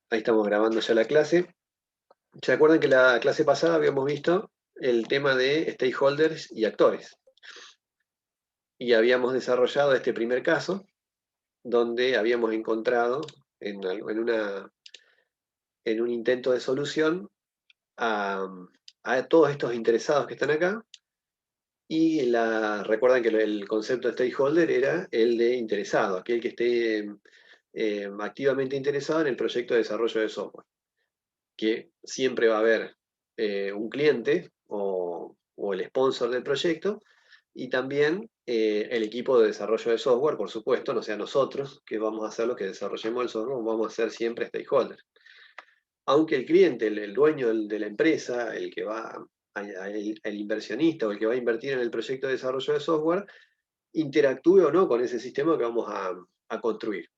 Ahí estamos grabando ya la clase. ¿Se acuerdan que la clase pasada habíamos visto el tema de stakeholders y actores? Y habíamos desarrollado este primer caso, donde habíamos encontrado en un intento de solución a, a todos estos interesados que están acá. Y recuerdan que el concepto de stakeholder era el de interesado, aquel que esté activamente interesado en el proyecto de desarrollo de software. Que siempre va a haber un cliente o el sponsor del proyecto y también el equipo de desarrollo de software, por supuesto, no sea nosotros que vamos a hacer los que desarrollemos el software, vamos a ser siempre stakeholders. Aunque el cliente, el dueño de la empresa, el que va, el inversionista o el que va a invertir en el proyecto de desarrollo de software, interactúe o no con ese sistema que vamos a construir.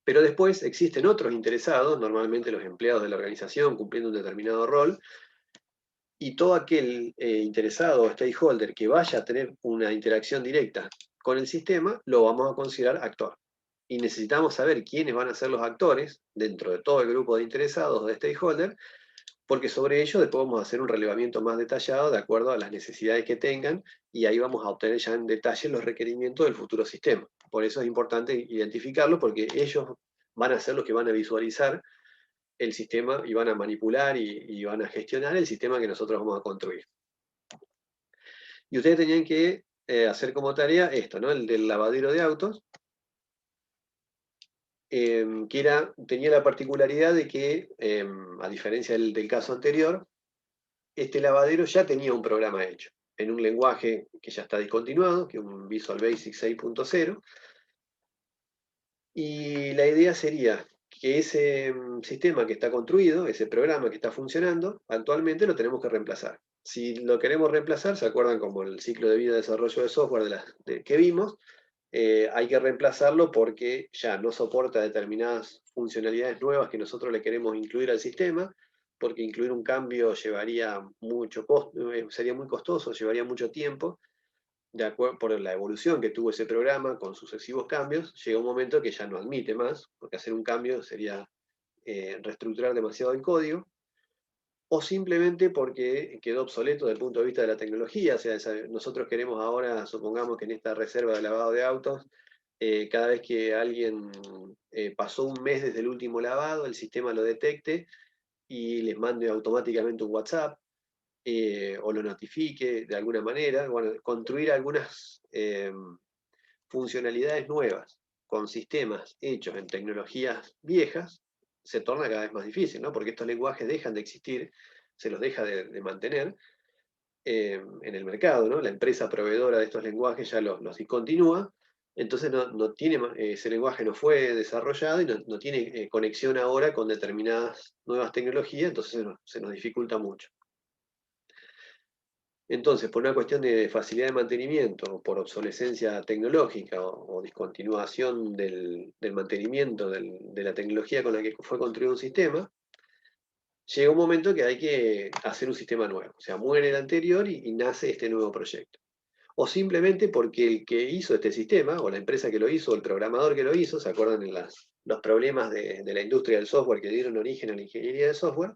Pero después existen otros interesados, normalmente los empleados de la organización cumpliendo un determinado rol, y todo aquel interesado o stakeholder que vaya a tener una interacción directa con el sistema, lo vamos a considerar actor. Y necesitamos saber quiénes van a ser los actores dentro de todo el grupo de interesados o de stakeholders, porque sobre ello después vamos a hacer un relevamiento más detallado de acuerdo a las necesidades que tengan, y ahí vamos a obtener ya en detalle los requerimientos del futuro sistema. Por eso es importante identificarlo, porque ellos van a ser los que van a visualizar el sistema y van a manipular y van a gestionar el sistema que nosotros vamos a construir. Y ustedes tenían que hacer como tarea esto, ¿no? El del lavadero de autos, que tenía la particularidad de que, a diferencia del caso anterior, este lavadero ya tenía un programa hecho, en un lenguaje que ya está discontinuado, que es un Visual Basic 6.0, y la idea sería que ese sistema que está construido, ese programa que está funcionando, actualmente lo tenemos que reemplazar. Si lo queremos reemplazar, ¿se acuerdan como el ciclo de vida de desarrollo de software que vimos? Hay que reemplazarlo porque ya no soporta determinadas funcionalidades nuevas que nosotros le queremos incluir al sistema, porque incluir un cambio llevaría mucho costo, sería muy costoso, llevaría mucho tiempo, de acuerdo por la evolución que tuvo ese programa con sucesivos cambios. Llega un momento que ya no admite más, porque hacer un cambio sería reestructurar demasiado el código, o simplemente porque quedó obsoleto desde el punto de vista de la tecnología. O sea, nosotros queremos ahora, supongamos que en esta reserva de lavado de autos, cada vez que alguien pasó un mes desde el último lavado, el sistema lo detecte y les mande automáticamente un WhatsApp, o lo notifique de alguna manera. Bueno, construir algunas funcionalidades nuevas con sistemas hechos en tecnologías viejas se torna cada vez más difícil, ¿no? Porque estos lenguajes dejan de existir, se los deja de mantener en el mercado, ¿no? La empresa proveedora de estos lenguajes ya los discontinúa, entonces no tiene, ese lenguaje no fue desarrollado y no tiene conexión ahora con determinadas nuevas tecnologías, entonces se nos dificulta mucho. Entonces, por una cuestión de facilidad de mantenimiento, por obsolescencia tecnológica o discontinuación del mantenimiento de la tecnología con la que fue construido un sistema, llega un momento que hay que hacer un sistema nuevo. O sea, muere el anterior y nace este nuevo proyecto. O simplemente porque el que hizo este sistema, o la empresa que lo hizo, o el programador que lo hizo, ¿se acuerdan en los problemas de la industria del software que dieron origen a la ingeniería de software?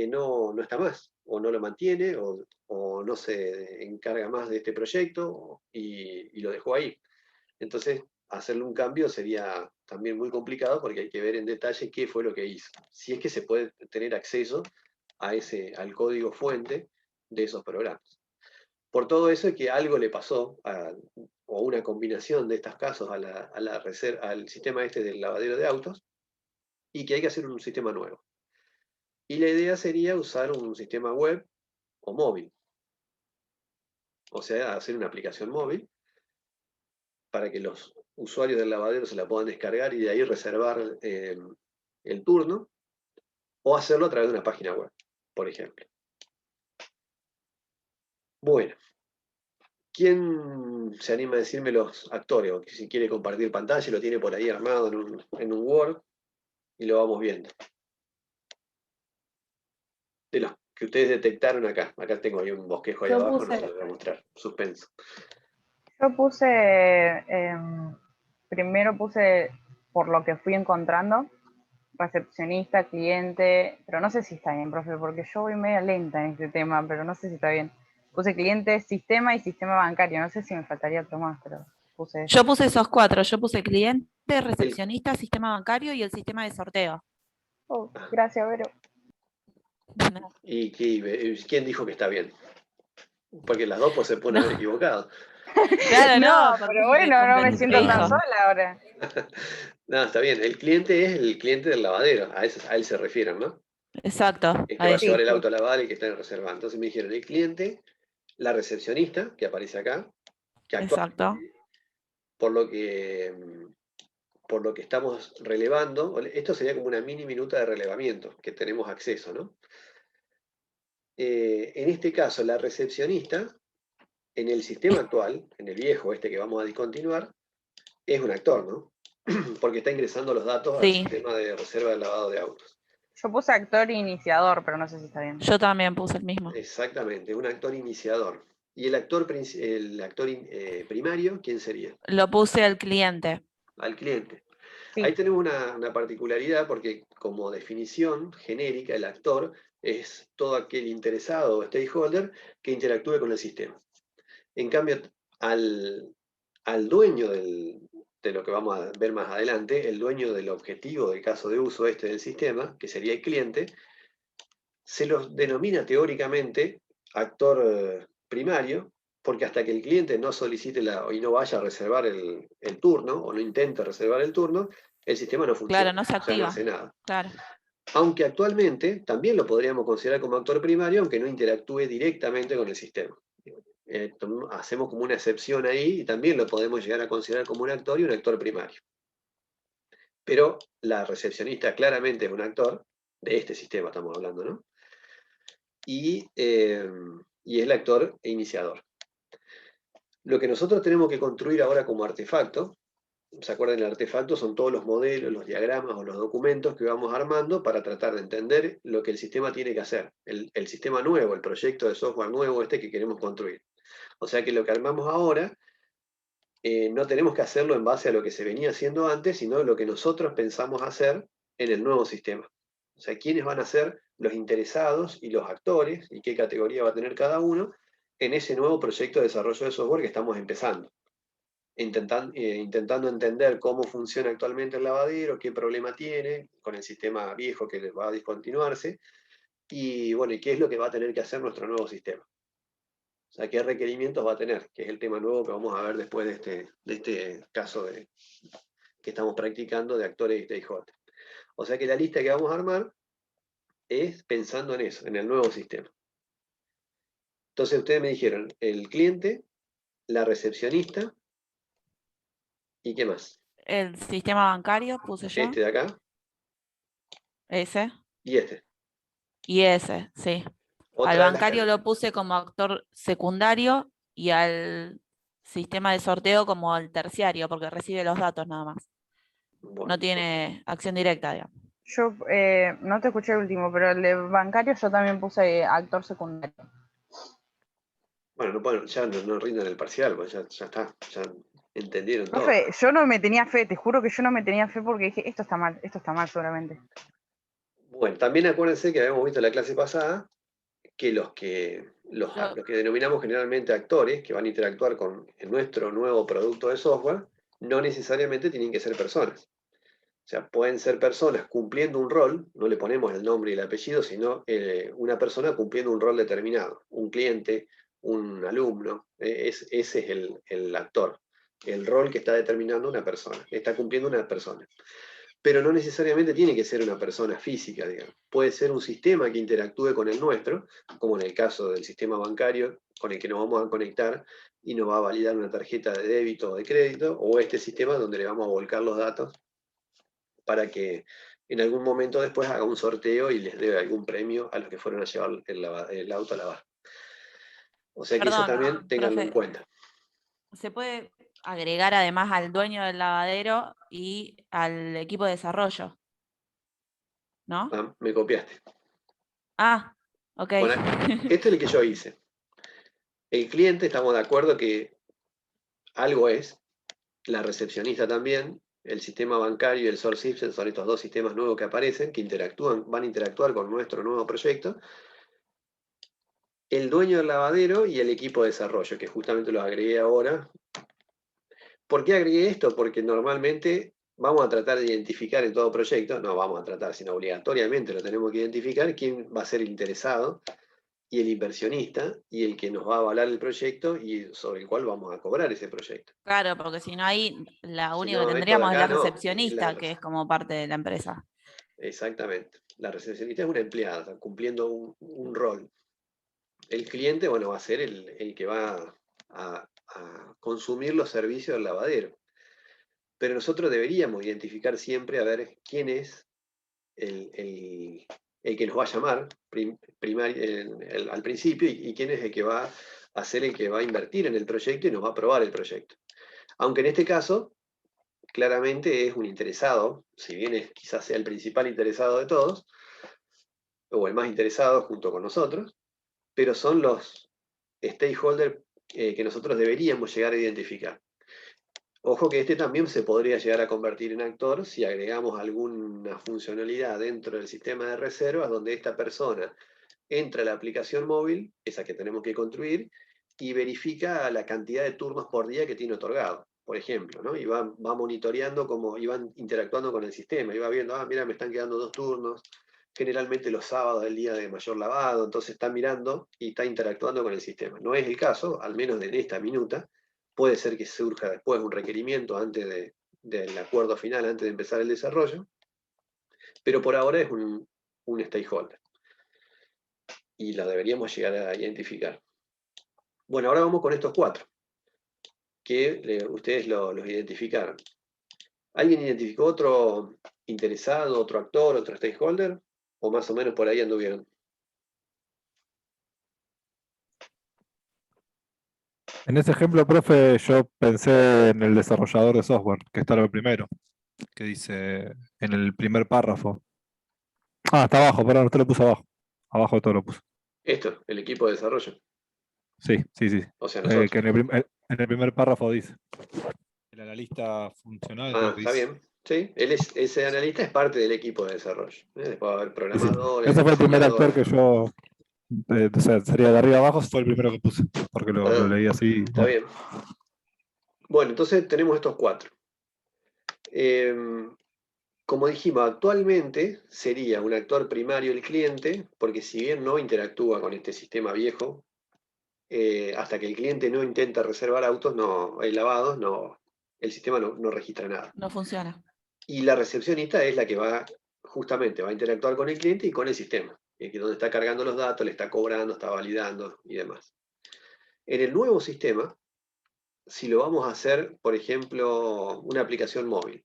No está más, o no lo mantiene, o no se encarga más de este proyecto y lo dejó ahí. Entonces, hacerle un cambio sería también muy complicado porque hay que ver en detalle qué fue lo que hizo. Si es que se puede tener acceso al código fuente de esos programas. Por todo eso es que algo le pasó, o una combinación de estos casos al sistema este del lavadero de autos, y que hay que hacer un sistema nuevo. Y la idea sería usar un sistema web o móvil. O sea, hacer una aplicación móvil para que los usuarios del lavadero se la puedan descargar y de ahí reservar el turno, o hacerlo a través de una página web, por ejemplo. Bueno, ¿quién se anima a decirme los actores? O si quiere compartir pantalla, lo tiene por ahí armado en un Word y lo vamos viendo. De los que ustedes detectaron acá. Acá tengo ahí un bosquejo ahí Yo abajo, no se puse, lo voy a mostrar. Suspenso. primero puse por lo que fui encontrando, recepcionista, cliente, pero no sé si está bien, profe, porque yo voy media lenta en este tema, pero no sé si está bien. Puse cliente, sistema y sistema bancario, no sé si me faltaría otro más, pero puse eso. Yo puse esos 4, yo puse cliente, El- recepcionista, sistema bancario y el sistema de sorteo. Oh, gracias, Vero. ¿Y quién dijo que está bien? Porque las dos pues, se pueden No, haber equivocado. claro, No, no, porque pero me bueno, no me comprendí lo que siento tan dijo. sola ahora. No, está bien. El cliente es el cliente del lavadero. A él se refieren, ¿no? Exacto, El que a va a llevar Sí, ella. el sí. auto a lavar y que está en reserva. Entonces me dijeron el cliente, la recepcionista, que aparece acá, que Exacto. actualmente, por lo que, por lo que estamos relevando, esto sería como una mini minuta de relevamiento que tenemos acceso, ¿no? En este caso, la recepcionista, en el sistema actual, en el viejo este que vamos a discontinuar, es un actor, ¿no? Porque está ingresando los datos al Sí, sistema de reserva de lavado de autos. Yo puse actor iniciador, pero no sé si está bien. yo también puse el mismo. Exactamente, un actor iniciador. ¿Y el actor, primario, quién sería? Lo puse al cliente. Al cliente. Ahí Sí, tenemos una particularidad porque como definición genérica, el actor es todo aquel interesado o stakeholder que interactúe con el sistema. En cambio, al, al dueño de lo que vamos a ver más adelante, el dueño del objetivo del caso de uso este del sistema, que sería el cliente, se los denomina teóricamente actor primario, porque hasta que el cliente no solicite y no vaya a reservar el turno o no intente reservar el turno, el sistema no Claro, funciona, no se o sea, no activa. hace nada. Claro. Aunque actualmente también lo podríamos considerar como actor primario, aunque no interactúe directamente con el sistema. Hacemos como una excepción ahí y también lo podemos llegar a considerar como un actor y un actor primario. Pero la recepcionista claramente es un actor, de este sistema estamos hablando, ¿no? Y es el actor e iniciador. Lo que nosotros tenemos que construir ahora como artefacto, ¿se acuerdan? El artefacto son todos los modelos, los diagramas o los documentos que vamos armando para tratar de entender lo que el sistema tiene que hacer. El sistema nuevo, el proyecto de software nuevo este que queremos construir. O sea que lo que armamos ahora no tenemos que hacerlo en base a lo que se venía haciendo antes, sino lo que nosotros pensamos hacer en el nuevo sistema. O sea, quiénes van a ser los interesados y los actores y qué categoría va a tener cada uno en ese nuevo proyecto de desarrollo de software que estamos empezando. Intentando entender cómo funciona actualmente el lavadero, qué problema tiene con el sistema viejo que va a discontinuarse y bueno, y qué es lo que va a tener que hacer nuestro nuevo sistema. O sea, qué requerimientos va a tener, que es el tema nuevo que vamos a ver después de este caso que estamos practicando de actores y stakeholders. O sea que la lista que vamos a armar es pensando en eso, en el nuevo sistema. Entonces ustedes me dijeron el cliente, la recepcionista y qué más. El sistema bancario puse yo. Este de acá Ese. y este. Y ese, sí. Al Otra de las bancario lo puse como actor secundario y al sistema de sorteo como el terciario, porque recibe los datos nada más. bueno, No tiene acción directa, digamos. yo no te escuché el último, pero el de bancario yo también puse actor secundario. bueno, ya no rindan el parcial, pues ya está, ya entendieron todo. Profe, yo no me tenía fe, te juro que yo no me tenía fe porque dije, esto está mal seguramente. Bueno, también acuérdense que habíamos visto en la clase pasada que los que denominamos generalmente actores, que van a interactuar con nuestro nuevo producto de software, no necesariamente tienen que ser personas. O sea, pueden ser personas cumpliendo un rol, no le ponemos el nombre y el apellido, sino una persona cumpliendo un rol determinado, un cliente, un alumno, ese es el actor, el rol que está determinando una persona, está cumpliendo una persona. Pero no necesariamente tiene que ser una persona física, digamos. Puede ser un sistema que interactúe con el nuestro, como en el caso del sistema bancario con el que nos vamos a conectar y nos va a validar una tarjeta de débito o de crédito, o este sistema donde le vamos a volcar los datos para que en algún momento después haga un sorteo y les dé algún premio a los que fueron a llevar el auto a lavar. O sea que eso Perdón, también ténganlo en profe, cuenta. ¿se puede agregar además al dueño del lavadero y al equipo de desarrollo? ¿No? Ah, me copiaste. Ah, ok. Bueno, este es el que yo hice. El cliente, estamos de acuerdo que algo es, la recepcionista también, el sistema bancario y el Source System son estos dos sistemas nuevos que aparecen, que van a interactuar con nuestro nuevo proyecto. El dueño del lavadero y el equipo de desarrollo, que justamente los agregué ahora. ¿Por qué agregué esto? Porque normalmente vamos a tratar de identificar en todo proyecto, no vamos a tratar, sino obligatoriamente lo tenemos que identificar, quién va a ser el interesado y el inversionista y el que nos va a avalar el proyecto y sobre el cual vamos a cobrar ese proyecto. Claro, porque si no ahí la Si única que no, esto de tendríamos es acá la no. recepcionista, que es como parte de la empresa. Exactamente. La recepcionista es una empleada, está cumpliendo un rol. El cliente, bueno, va a ser el que va a consumir los servicios del lavadero. Pero nosotros deberíamos identificar siempre a ver quién es el que nos va a llamar al principio y quién es el que va a ser el que va a invertir en el proyecto y nos va a aprobar el proyecto. Aunque en este caso, claramente es un interesado, si bien quizás sea el principal interesado de todos, o el más interesado junto con nosotros, pero son los stakeholders que nosotros deberíamos llegar a identificar. Ojo que este también se podría llegar a convertir en actor si agregamos alguna funcionalidad dentro del sistema de reservas donde esta persona entra a la aplicación móvil, esa que tenemos que construir, y verifica la cantidad de turnos por día que tiene otorgado, por ejemplo, ¿no? Y va monitoreando cómo iban interactuando con el sistema, y va viendo, mira, me están quedando 2 turnos, generalmente los sábados es el día de mayor lavado, entonces está mirando y está interactuando con el sistema. No es el caso, al menos en esta minuta, puede ser que surja después un requerimiento antes del acuerdo final, antes de empezar el desarrollo, pero por ahora es un stakeholder y la deberíamos llegar a identificar. Bueno, ahora vamos con estos 4, que ustedes los identificaron. ¿Alguien identificó otro interesado, otro actor, otro stakeholder? ¿O más o menos por ahí anduvieron? En ese ejemplo, profe, yo pensé en el desarrollador de software, que está lo primero, que dice en el primer párrafo. Ah, está abajo, perdón, usted lo puso abajo. Abajo de todo lo puso. Esto, el equipo de desarrollo. Sí, sí, sí. O sea, nosotros. Que en el primer párrafo dice. El analista funcional, creo que Está dice. bien. Sí, ese analista es parte del equipo de desarrollo. Después va a haber Sí, sí. programadores, Ese fue el primer actor diseñadores. que yo. O sea, sería de arriba abajo, fue el primero que puse, porque lo leí así. Está bien. Bueno, entonces tenemos estos 4. Como dijimos, actualmente sería un actor primario el cliente, porque si bien no interactúa con este sistema viejo, hasta que el cliente no intenta reservar autos, lavados, el sistema no registra nada. No funciona. Y la recepcionista es la que justamente va a interactuar con el cliente y con el sistema, que donde está cargando los datos, le está cobrando, está validando y demás. En el nuevo sistema, si lo vamos a hacer, por ejemplo, una aplicación móvil,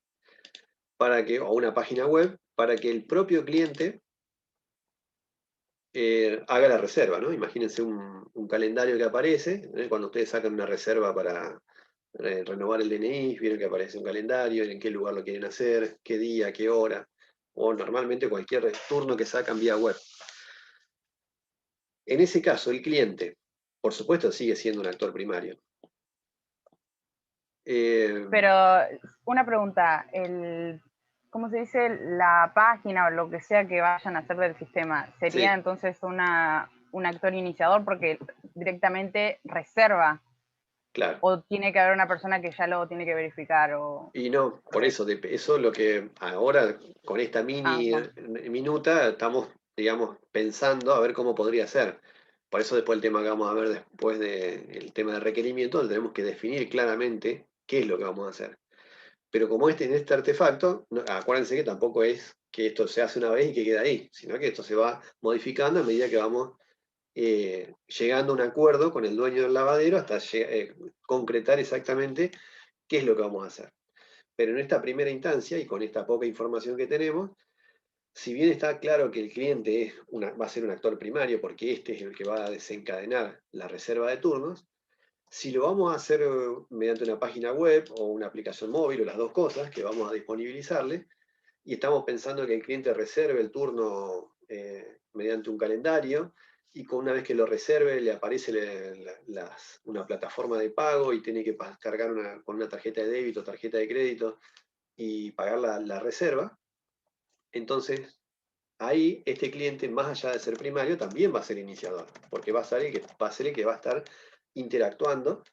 o una página web, para que el propio cliente haga la reserva, ¿no? Imagínense un calendario que aparece, cuando ustedes sacan una reserva para renovar el DNI, vieron que aparece un calendario, en qué lugar lo quieren hacer, qué día, qué hora, o normalmente cualquier turno que sacan vía web. En ese caso, el cliente, por supuesto, sigue siendo un actor primario. Pero una pregunta, ¿cómo se dice? La página o lo que sea que vayan a hacer del sistema, ¿sería Sí. entonces un actor iniciador porque directamente reserva? Claro. ¿O tiene que haber una persona que ya lo tiene que verificar? Y no, por eso es lo que ahora con esta minuta estamos, digamos, pensando a ver cómo podría ser. Por eso después el tema que vamos a ver después del tema de requerimiento, tenemos que definir claramente qué es lo que vamos a hacer. Pero como en este artefacto, acuérdense que tampoco es que esto se hace una vez y que queda ahí, sino que esto se va modificando a medida que vamos llegando a un acuerdo con el dueño del lavadero hasta concretar exactamente qué es lo que vamos a hacer. Pero en esta primera instancia y con esta poca información que tenemos, si bien está claro que el cliente va a ser un actor primario porque este es el que va a desencadenar la reserva de turnos, si lo vamos a hacer mediante una página web o una aplicación móvil o las dos cosas que vamos a disponibilizarle, y estamos pensando que el cliente reserve el turno mediante un calendario, y una vez que lo reserve le aparece una plataforma de pago y tiene que cargar con una tarjeta de débito, tarjeta de crédito, y pagar la reserva, entonces ahí este cliente, más allá de ser primario, también va a ser iniciador, porque va a ser el que va a estar interactuando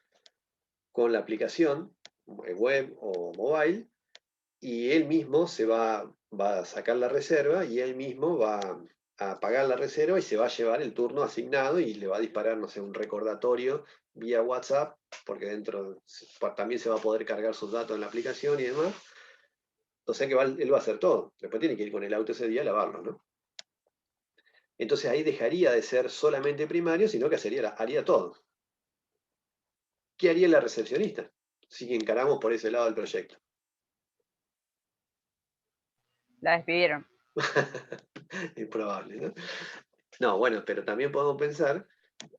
con la aplicación web o mobile, y él mismo va a sacar la reserva y él mismo va a pagar la reserva y se va a llevar el turno asignado y le va a disparar, no sé, un recordatorio vía WhatsApp, porque dentro también se va a poder cargar sus datos en la aplicación y demás. O sea que él va a hacer todo. Después tiene que ir con el auto ese día a lavarlo, ¿no? Entonces ahí dejaría de ser solamente primario, sino que haría todo. ¿Qué haría la recepcionista? Si encaramos por ese lado del proyecto. La despidieron. Es probable, ¿no? No, bueno, pero también podemos pensar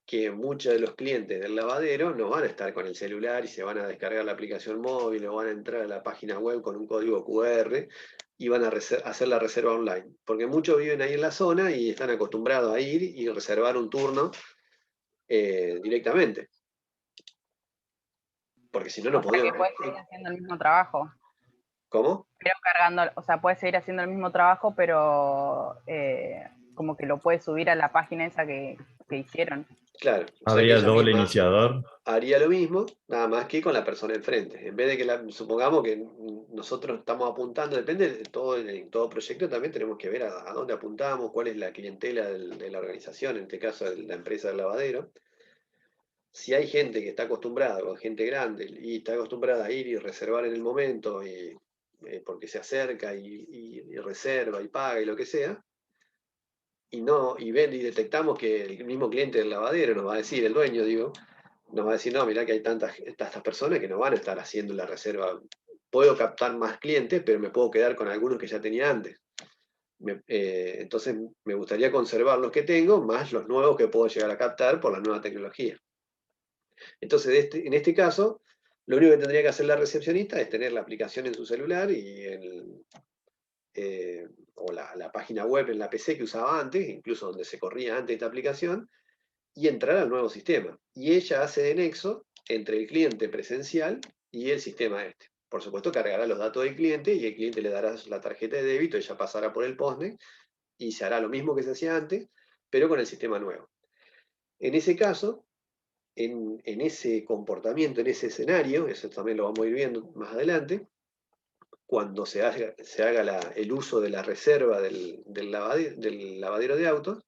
que muchos de los clientes del lavadero no van a estar con el celular y se van a descargar la aplicación móvil o van a entrar a la página web con un código QR y van a hacer la reserva online. Porque muchos viven ahí en la zona y están acostumbrados a ir y reservar un turno directamente. Porque si no, no O sea que podríamos. puedes seguir haciendo el mismo trabajo. ¿Cómo? Pero cargando, o sea, puedes seguir haciendo el mismo trabajo, pero como que lo puedes subir a la página esa que hicieron. Claro. O sea que ¿Habría ella doble misma iniciador? haría lo mismo, nada más que con la persona enfrente. En vez de que supongamos que nosotros estamos apuntando, depende de todo, en todo proyecto también tenemos que ver a dónde apuntamos, cuál es la clientela de la organización, en este caso de la empresa del lavadero. Si hay gente que está acostumbrada, o gente grande, y está acostumbrada a ir y reservar en el momento, porque se acerca y reserva y paga y lo que sea, y detectamos que el mismo cliente del lavadero nos va a decir, el dueño, digo, nos va a decir, no, mirá que hay tantas personas que no van a estar haciendo la reserva. Puedo captar más clientes, pero me puedo quedar con algunos que ya tenía antes. Entonces me gustaría conservar los que tengo, más los nuevos que puedo llegar a captar por la nueva tecnología. Entonces, en este caso, lo único que tendría que hacer la recepcionista es tener la aplicación en su celular o la página web en la PC que usaba antes, incluso donde se corría antes esta aplicación, y entrar al nuevo sistema. Y ella hace de nexo entre el cliente presencial y el sistema este. Por supuesto, cargará los datos del cliente y el cliente le dará la tarjeta de débito, ella pasará por el postnet y se hará lo mismo que se hacía antes, pero con el sistema nuevo. En ese caso, en ese comportamiento, en ese escenario, eso también lo vamos a ir viendo más adelante, cuando se haga el uso de la reserva del lavadero de autos,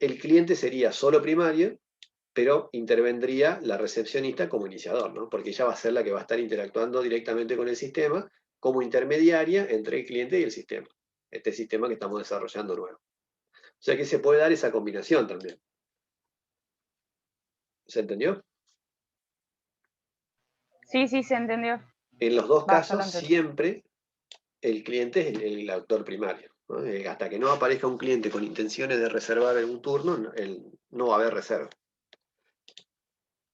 el cliente sería solo primario, pero intervendría la recepcionista como iniciador, ¿no? Porque ella va a ser la que va a estar interactuando directamente con el sistema como intermediaria entre el cliente y el sistema, este sistema que estamos desarrollando nuevo. O sea que se puede dar esa combinación también. ¿Se entendió? Sí, se entendió. En los dos Va, yo casos lo entendí. siempre el cliente es el autor primario, ¿no? Hasta que no aparezca un cliente con intenciones de reservar algún turno, no va a haber reserva.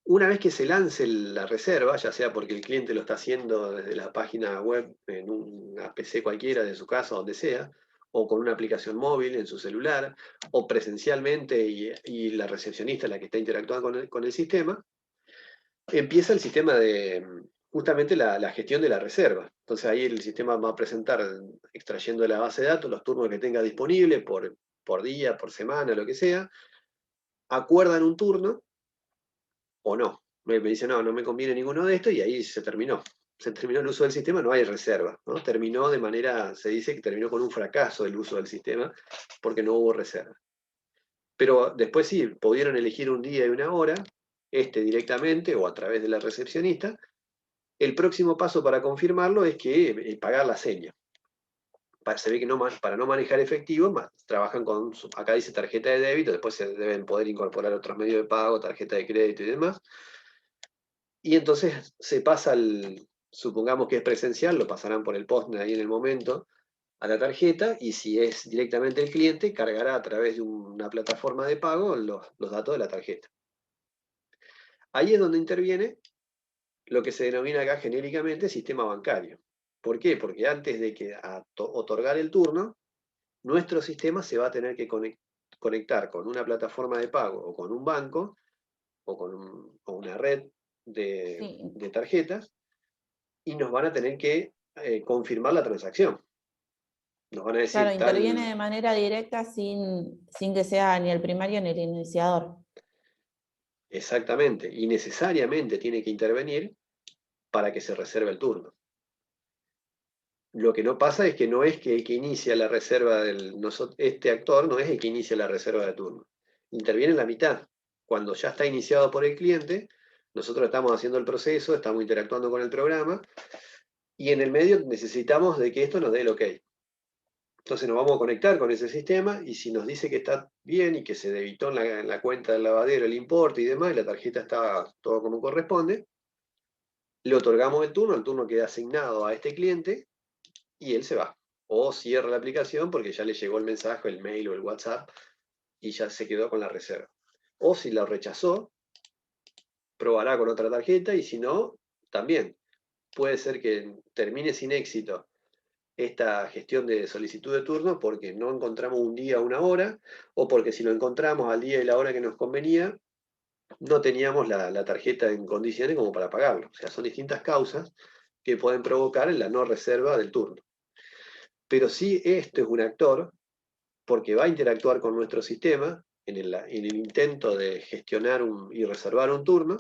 Una vez que se lance la reserva, ya sea porque el cliente lo está haciendo desde la página web en una PC cualquiera de su casa, donde sea, o con una aplicación móvil en su celular, o presencialmente y la recepcionista es la que está interactuando con el sistema, empieza el sistema de justamente la gestión de la reserva. Entonces ahí el sistema va a presentar, extrayendo de la base de datos, los turnos que tenga disponible por día, por semana, lo que sea, acuerdan un turno o no. Me dice, no me conviene ninguno de estos y ahí se terminó. Se terminó el uso del sistema, no hay reserva, ¿no? Terminó de manera, se dice que terminó con un fracaso el uso del sistema porque no hubo reserva. Pero después sí, pudieron elegir un día y una hora, directamente o a través de la recepcionista. El próximo paso para confirmarlo es que pagar la seña. Se ve que para no manejar efectivo, trabajan con, acá dice tarjeta de débito, después se deben poder incorporar otros medios de pago, tarjeta de crédito y demás. Y entonces se pasa supongamos que es presencial, lo pasarán por el postnet ahí en el momento a la tarjeta, y si es directamente el cliente, cargará a través de una plataforma de pago los datos de la tarjeta. Ahí es donde interviene lo que se denomina acá genéricamente sistema bancario. ¿Por qué? Porque antes de que otorgar el turno, nuestro sistema se va a tener que conectar con una plataforma de pago o con un banco o con una red de tarjetas, y nos van a tener que confirmar la transacción. Nos van a decir Claro, tal... interviene de manera directa sin que sea ni el primario ni el iniciador. Exactamente, y necesariamente tiene que intervenir para que se reserve el turno. Lo que no pasa es que no es que el que inicia la reserva este actor no es el que inicia la reserva de turno. Interviene en la mitad. Cuando ya está iniciado por el cliente, nosotros estamos haciendo el proceso, estamos interactuando con el programa, y en el medio necesitamos de que esto nos dé el OK. Entonces nos vamos a conectar con ese sistema, y si nos dice que está bien y que se debitó en la cuenta del lavadero el importe y demás, y la tarjeta está todo como corresponde, le otorgamos el turno queda asignado a este cliente, y él se va. O cierra la aplicación porque ya le llegó el mensaje, el mail o el WhatsApp, y ya se quedó con la reserva. O si la rechazó, probará con otra tarjeta, y si no, también. Puede ser que termine sin éxito esta gestión de solicitud de turno porque no encontramos un día o una hora, o porque si lo encontramos al día y la hora que nos convenía, no teníamos la tarjeta en condiciones como para pagarlo. O sea, son distintas causas que pueden provocar la no reserva del turno. Pero sí, esto es un actor porque va a interactuar con nuestro sistema en el intento de gestionar y reservar un turno,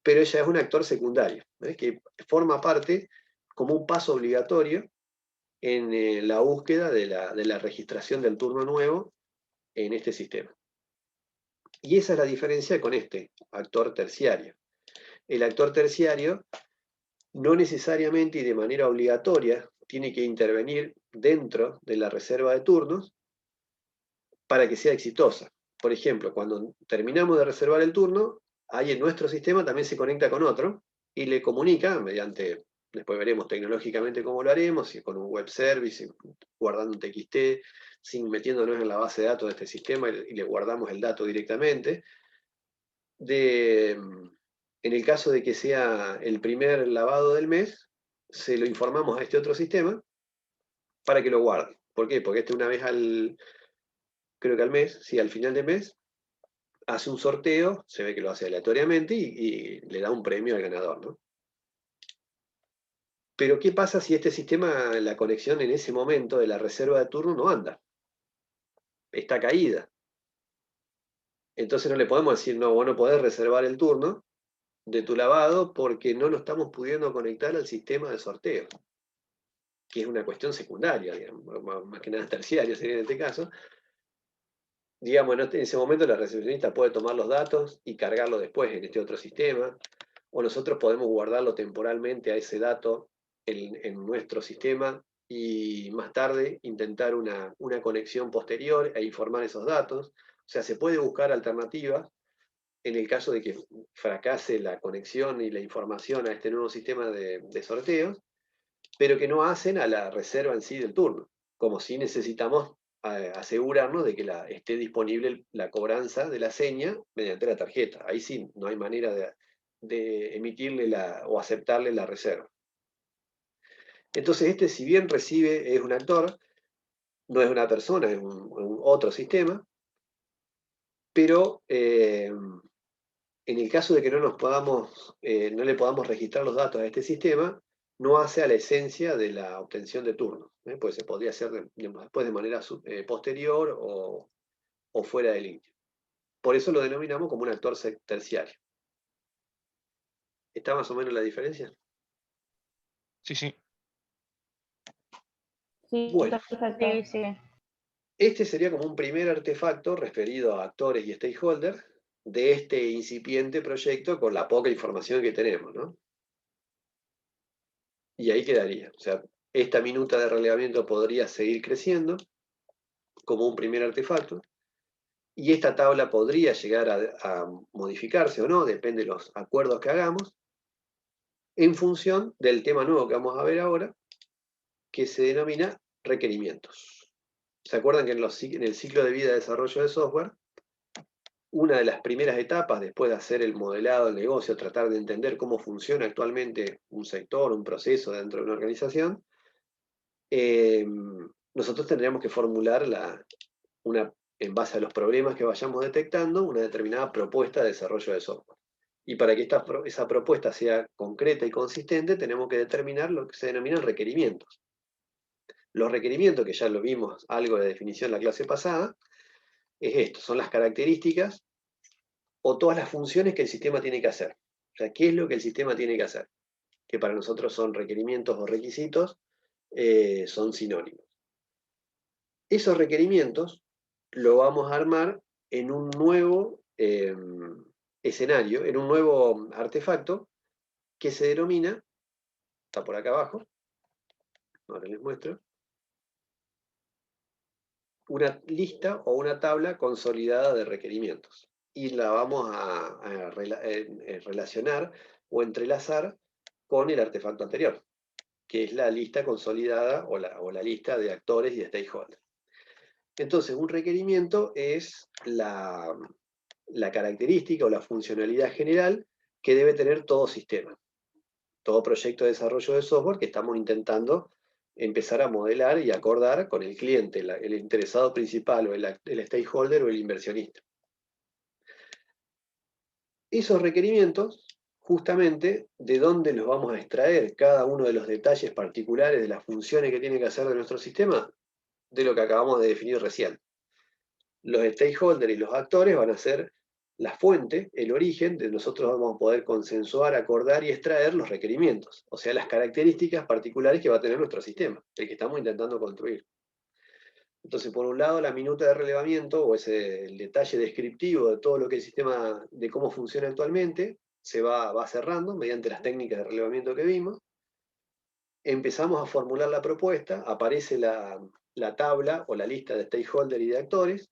pero ella es un actor secundario, que forma parte como un paso obligatorio en la búsqueda de la registración del turno nuevo en este sistema. Y esa es la diferencia con este actor terciario. El actor terciario no necesariamente y de manera obligatoria tiene que intervenir dentro de la reserva de turnos para que sea exitosa. Por ejemplo, cuando terminamos de reservar el turno, ahí en nuestro sistema también se conecta con otro y le comunica mediante, después veremos tecnológicamente cómo lo haremos, si con un web service, guardando un TXT, sin metiéndonos en la base de datos de este sistema y le guardamos el dato directamente. En el caso de que sea el primer lavado del mes, se lo informamos a este otro sistema para que lo guarde. ¿Por qué? Porque una vez creo que al mes, sí, al final de mes, hace un sorteo, se ve que lo hace aleatoriamente y le da un premio al ganador, ¿no? Pero ¿qué pasa si este sistema, la conexión en ese momento de la reserva de turno no anda? Está caída. Entonces no le podemos decir, no, vos no podés reservar el turno de tu lavado porque no lo estamos pudiendo conectar al sistema de sorteo, que es una cuestión secundaria, digamos, más que nada terciaria sería en este caso. Digamos, en ese momento la recepcionista puede tomar los datos y cargarlo después en este otro sistema, o nosotros podemos guardarlo temporalmente a ese dato en nuestro sistema y más tarde intentar una conexión posterior e informar esos datos. O sea, se puede buscar alternativas en el caso de que fracase la conexión y la información a este nuevo sistema de sorteos, pero que no hacen a la reserva en sí del turno, como si necesitamos asegurarnos de que esté disponible la cobranza de la seña mediante la tarjeta. Ahí sí, no hay manera de emitirle o aceptarle la reserva. Entonces si bien recibe, es un actor, no es una persona, es un otro sistema, pero en el caso de que no le podamos registrar los datos a este sistema, no hace a la esencia de la obtención de turno, pues se podría hacer después de manera posterior o fuera de línea. Por eso lo denominamos como un actor terciario. ¿Está más o menos la diferencia? Sí, sí. Sí, Bueno, perfecto. Sí, sí. este sería como un primer artefacto referido a actores y stakeholders de este incipiente proyecto con la poca información que tenemos, ¿no? Y ahí quedaría. O sea, esta minuta de relevamiento podría seguir creciendo como un primer artefacto, y esta tabla podría llegar a modificarse o no, depende de los acuerdos que hagamos, en función del tema nuevo que vamos a ver ahora, que se denomina requerimientos. ¿Se acuerdan que en el ciclo de vida de desarrollo de software, una de las primeras etapas, después de hacer el modelado del negocio, tratar de entender cómo funciona actualmente un sector, un proceso dentro de una organización, nosotros tendríamos que formular en base a los problemas que vayamos detectando, una determinada propuesta de desarrollo de software. Y para que esa propuesta sea concreta y consistente, tenemos que determinar lo que se denominan requerimientos. Los requerimientos, que ya lo vimos algo de definición en la clase pasada, es esto, son las características o todas las funciones que el sistema tiene que hacer. O sea, ¿qué es lo que el sistema tiene que hacer? Que para nosotros son requerimientos o requisitos, son sinónimos. Esos requerimientos lo vamos a armar en un nuevo escenario, en un nuevo artefacto que se denomina, está por acá abajo, ahora les muestro, una lista o una tabla consolidada de requerimientos. Y la vamos a relacionar o entrelazar con el artefacto anterior, que es la lista consolidada o la lista de actores y de stakeholders. Entonces, un requerimiento es la característica o la funcionalidad general que debe tener todo sistema, todo proyecto de desarrollo de software que estamos intentando empezar a modelar y acordar con el cliente, el interesado principal o el stakeholder o el inversionista. Esos requerimientos, justamente, ¿de dónde los vamos a extraer cada uno de los detalles particulares de las funciones que tiene que hacer de nuestro sistema? De lo que acabamos de definir recién. Los stakeholders y los actores van a ser la fuente, el origen, de nosotros vamos a poder consensuar, acordar y extraer los requerimientos, o sea, las características particulares que va a tener nuestro sistema, el que estamos intentando construir. Entonces, por un lado, la minuta de relevamiento, o el detalle descriptivo de todo lo que el sistema, de cómo funciona actualmente, se va cerrando mediante las técnicas de relevamiento que vimos. Empezamos a formular la propuesta, aparece la tabla o la lista de stakeholders y de actores,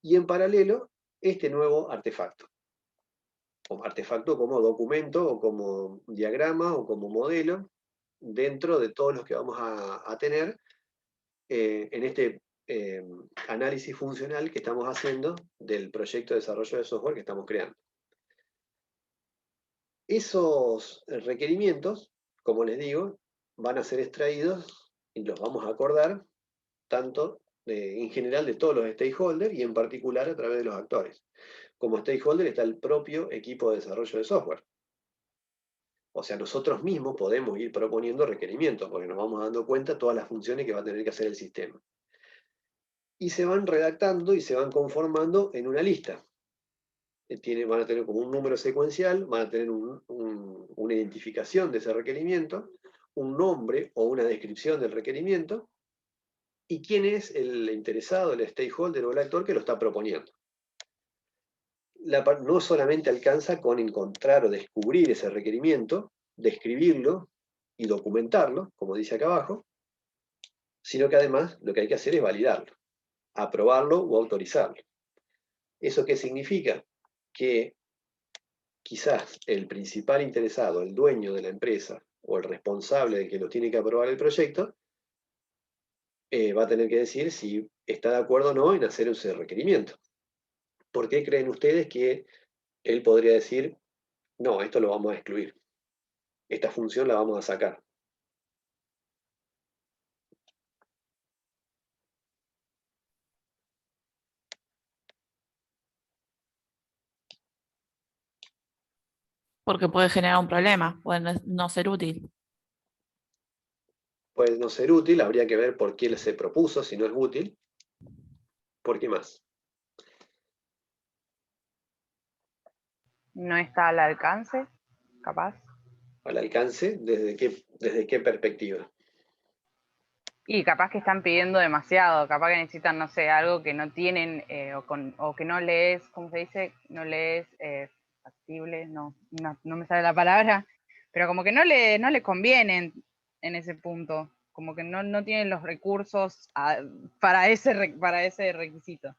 y en paralelo, este nuevo artefacto. Como artefacto como documento, o como diagrama, o como modelo, dentro de todos los que vamos a tener en este análisis funcional que estamos haciendo del proyecto de desarrollo de software que estamos creando. Esos requerimientos, como les digo, van a ser extraídos y los vamos a acordar tanto en general de todos los stakeholders y en particular a través de los actores. Como stakeholder está el propio equipo de desarrollo de software. O sea, nosotros mismos podemos ir proponiendo requerimientos porque nos vamos dando cuenta de todas las funciones que va a tener que hacer el sistema. Y se van redactando y se van conformando en una lista. Van a tener como un número secuencial, van a tener una identificación de ese requerimiento, un nombre o una descripción del requerimiento, y quién es el interesado, el stakeholder o el actor que lo está proponiendo. No solamente alcanza con encontrar o descubrir ese requerimiento, describirlo y documentarlo, como dice acá abajo, sino que además lo que hay que hacer es validarlo, aprobarlo o autorizarlo. ¿Eso qué significa? Que quizás el principal interesado, el dueño de la empresa o el responsable de que lo tiene que aprobar el proyecto, va a tener que decir si está de acuerdo o no en hacer ese requerimiento. ¿Por qué creen ustedes que él podría decir, no, esto lo vamos a excluir, esta función la vamos a sacar? Porque puede generar un problema, puede no ser útil. Puede no ser útil, habría que ver por qué se propuso, si no es útil. ¿Por qué más? No está al alcance, capaz. Al alcance, ¿desde qué perspectiva? Y capaz que están pidiendo demasiado, capaz que necesitan, no sé, algo que no tienen o que no le es, ¿cómo se dice? No le es factible, no me sale la palabra, pero como que no le conviene en ese punto, como que no tienen los recursos para ese requisito.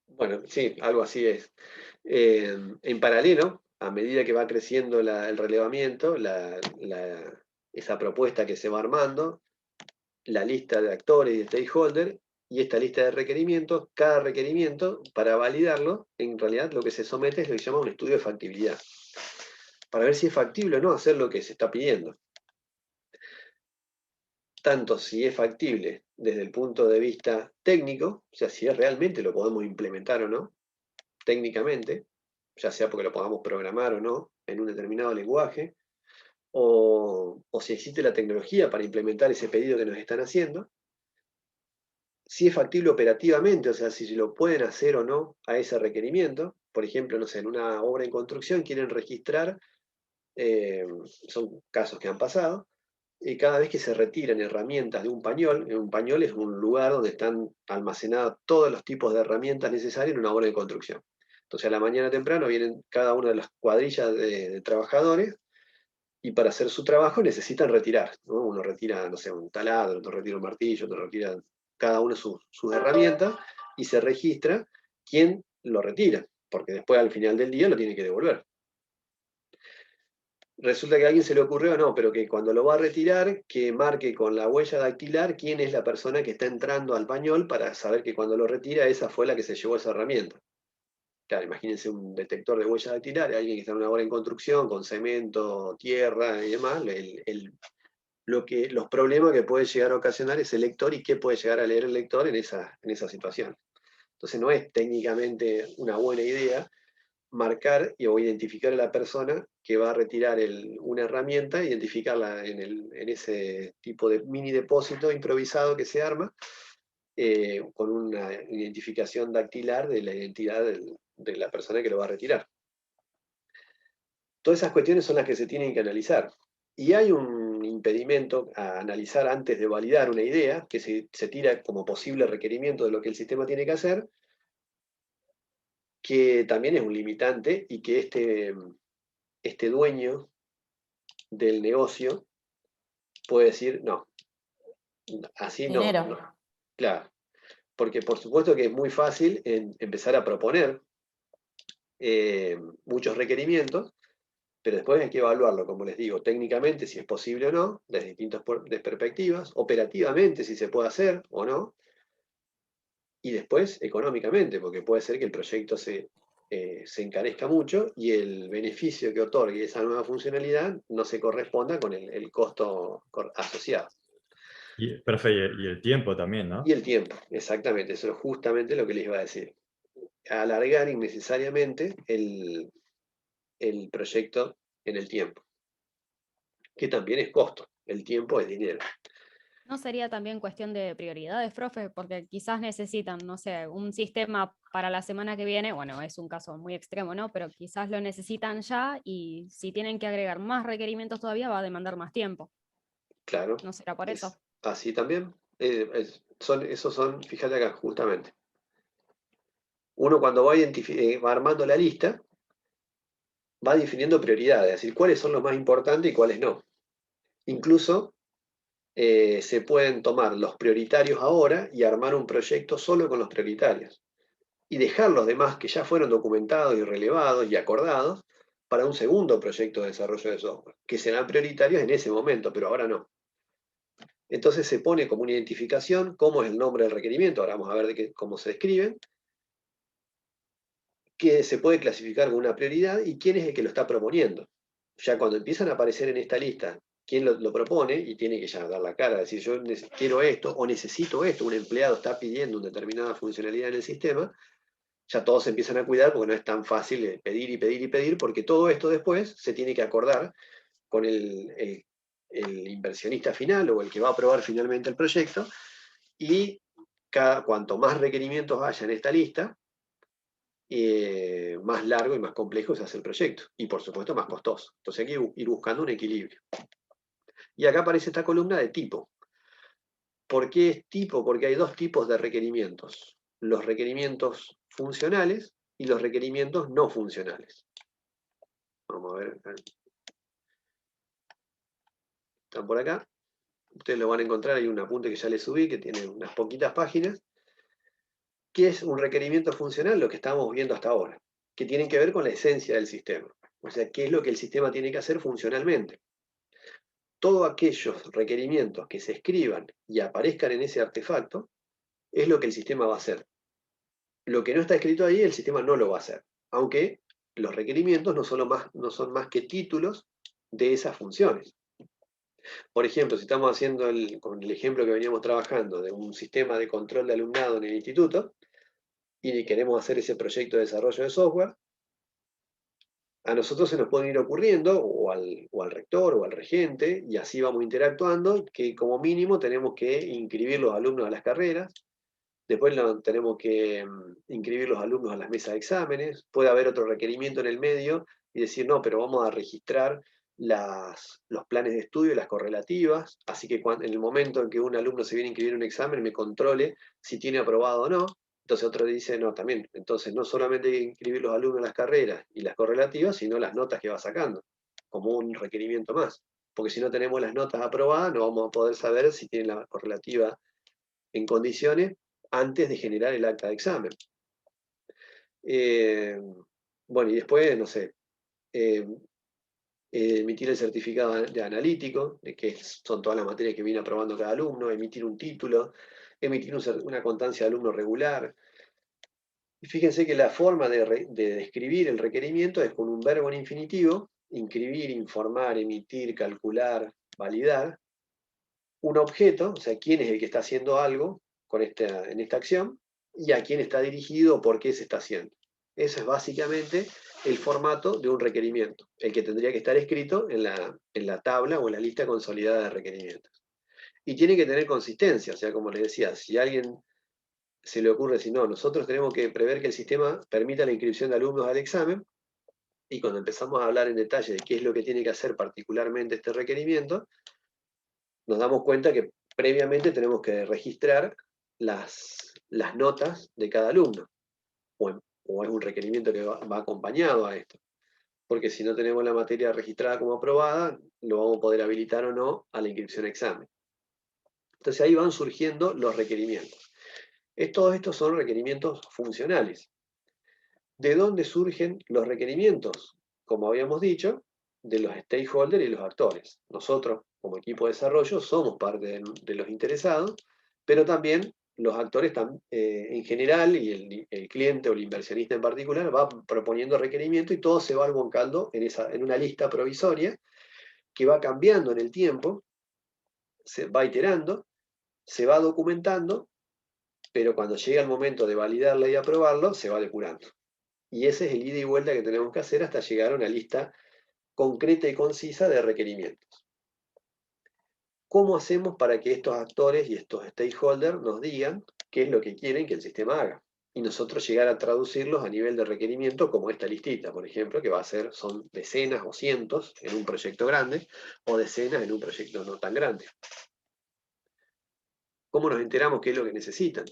Bueno, sí, algo así es. En paralelo, a medida que va creciendo el relevamiento, esa propuesta que se va armando, la lista de actores y de stakeholders, y esta lista de requerimientos, cada requerimiento, para validarlo, en realidad lo que se somete es lo que se llama un estudio de factibilidad, para ver si es factible o no hacer lo que se está pidiendo. Tanto si es factible desde el punto de vista técnico, o sea, si realmente lo podemos implementar o no, técnicamente, ya sea porque lo podamos programar o no, en un determinado lenguaje, o si existe la tecnología para implementar ese pedido que nos están haciendo, si es factible operativamente, o sea, si lo pueden hacer o no a ese requerimiento. Por ejemplo, no sé, en una obra en construcción quieren registrar, son casos que han pasado, y cada vez que se retiran herramientas de un pañol es un lugar donde están almacenados todos los tipos de herramientas necesarias en una obra de construcción. Entonces a la mañana temprano vienen cada una de las cuadrillas de trabajadores y para hacer su trabajo necesitan retirar, ¿no? Uno retira, no sé, un taladro, otro retira un martillo, otro retira cada uno sus herramientas y se registra quién lo retira, porque después al final del día lo tiene que devolver. Resulta que a alguien se le ocurrió, no, pero que cuando lo va a retirar, que marque con la huella dactilar quién es la persona que está entrando al pañol para saber que cuando lo retira, esa fue la que se llevó esa herramienta. Claro, imagínense un detector de huella dactilar, alguien que está en una obra en construcción, con cemento, tierra y demás, los problemas que puede llegar a ocasionar ese lector y qué puede llegar a leer el lector en esa situación. Entonces no es técnicamente una buena idea marcar o identificar a la persona que va a retirar una herramienta, identificarla en ese tipo de mini depósito improvisado que se arma, con una identificación dactilar de la identidad de la persona que lo va a retirar. Todas esas cuestiones son las que se tienen que analizar. Y hay un impedimento a analizar antes de validar una idea, que se tira como posible requerimiento de lo que el sistema tiene que hacer, que también es un limitante y que este dueño del negocio puede decir, no, así no. Dinero. No. Claro, porque por supuesto que es muy fácil empezar a proponer muchos requerimientos, pero después hay que evaluarlo, como les digo, técnicamente si es posible o no, desde distintas perspectivas, operativamente si se puede hacer o no, y después económicamente, porque puede ser que el proyecto se encarezca mucho y el beneficio que otorgue esa nueva funcionalidad no se corresponda con el costo asociado. Profe, y el tiempo también, ¿no? Y el tiempo, exactamente, eso es justamente lo que les iba a decir. Alargar innecesariamente el proyecto en el tiempo, que también es costo, el tiempo es dinero. ¿No sería también cuestión de prioridades, profe? Porque quizás necesitan, no sé, un sistema para la semana que viene, bueno, es un caso muy extremo, ¿no? Pero quizás lo necesitan ya y si tienen que agregar más requerimientos todavía va a demandar más tiempo. Claro. ¿No será por eso? Así también. Esos son, fíjate acá, justamente. Uno cuando va armando la lista, va definiendo prioridades, es decir, cuáles son los más importantes y cuáles no. Incluso se pueden tomar los prioritarios ahora y armar un proyecto solo con los prioritarios. Y dejar los demás que ya fueron documentados y relevados y acordados para un segundo proyecto de desarrollo de software, que serán prioritarios en ese momento, pero ahora no. Entonces se pone como una identificación cómo es el nombre del requerimiento, ahora vamos a ver cómo se describe, que se puede clasificar como una prioridad y quién es el que lo está proponiendo. Ya cuando empiezan a aparecer en esta lista quién lo propone y tiene que ya dar la cara, decir yo quiero esto o necesito esto, un empleado está pidiendo una determinada funcionalidad en el sistema, ya todos se empiezan a cuidar porque no es tan fácil pedir y pedir y pedir, porque todo esto después se tiene que acordar con el inversionista final o el que va a aprobar finalmente el proyecto, y cuanto más requerimientos haya en esta lista, más largo y más complejo se hace el proyecto, y por supuesto más costoso. Entonces hay que ir buscando un equilibrio. Y acá aparece esta columna de tipo. ¿Por qué es tipo? Porque hay dos tipos de requerimientos. Los requerimientos funcionales y los requerimientos no funcionales. Vamos a ver. Están por acá. Ustedes lo van a encontrar, hay un apunte que ya les subí, que tiene unas poquitas páginas. ¿Qué es un requerimiento funcional? Lo que estamos viendo hasta ahora, que tienen que ver con la esencia del sistema. O sea, ¿qué es lo que el sistema tiene que hacer funcionalmente? Todos aquellos requerimientos que se escriban y aparezcan en ese artefacto, es lo que el sistema va a hacer. Lo que no está escrito ahí, el sistema no lo va a hacer. Aunque los requerimientos no son más que títulos de esas funciones. Por ejemplo, si estamos haciendo con el ejemplo que veníamos trabajando de un sistema de control de alumnado en el instituto, y queremos hacer ese proyecto de desarrollo de software, a nosotros se nos pueden ir ocurriendo, o al rector o al regente, y así vamos interactuando, que como mínimo tenemos que inscribir los alumnos a las carreras, después tenemos que inscribir los alumnos a las mesas de exámenes, puede haber otro requerimiento en el medio y decir, no, pero vamos a registrar los planes de estudio y las correlativas, así que en el momento en que un alumno se viene a inscribir en un examen me controle si tiene aprobado o no. Entonces otro dice, no, también, entonces no solamente hay que inscribir los alumnos en las carreras y las correlativas, sino las notas que va sacando, como un requerimiento más. Porque si no tenemos las notas aprobadas, no vamos a poder saber si tiene la correlativa en condiciones antes de generar el acta de examen. Bueno, y después, no sé, emitir el certificado de analítico, de que son todas las materias que viene aprobando cada alumno, emitir un título, emitir una constancia de alumno regular. Y fíjense que la forma de describir el requerimiento es con un verbo en infinitivo, inscribir, informar, emitir, calcular, validar, un objeto, o sea, quién es el que está haciendo algo en esta acción, y a quién está dirigido o por qué se está haciendo. Eso es básicamente el formato de un requerimiento, el que tendría que estar escrito en la tabla o en la lista consolidada de requerimientos. Y tiene que tener consistencia, o sea, como les decía, si a alguien se le ocurre decir, no, nosotros tenemos que prever que el sistema permita la inscripción de alumnos al examen, y cuando empezamos a hablar en detalle de qué es lo que tiene que hacer particularmente este requerimiento, nos damos cuenta que previamente tenemos que registrar las notas de cada alumno, o es un requerimiento que va acompañado a esto, porque si no tenemos la materia registrada como aprobada, no vamos a poder habilitar o no a la inscripción a examen. Entonces ahí van surgiendo los requerimientos. Todos estos son requerimientos funcionales. ¿De dónde surgen los requerimientos? Como habíamos dicho, de los stakeholders y los actores. Nosotros, como equipo de desarrollo, somos parte de los interesados, pero también los actores en general y el cliente o el inversionista en particular va proponiendo requerimientos y todo se va volcando en una lista provisoria que va cambiando en el tiempo, se va iterando, se va documentando, pero cuando llega el momento de validarla y aprobarlo, se va depurando. Y ese es el ida y vuelta que tenemos que hacer hasta llegar a una lista concreta y concisa de requerimientos. ¿Cómo hacemos para que estos actores y estos stakeholders nos digan qué es lo que quieren que el sistema haga? Y nosotros llegar a traducirlos a nivel de requerimiento, como esta listita, por ejemplo, que son decenas o cientos en un proyecto grande, o decenas en un proyecto no tan grande. ¿Cómo nos enteramos qué es lo que necesitan?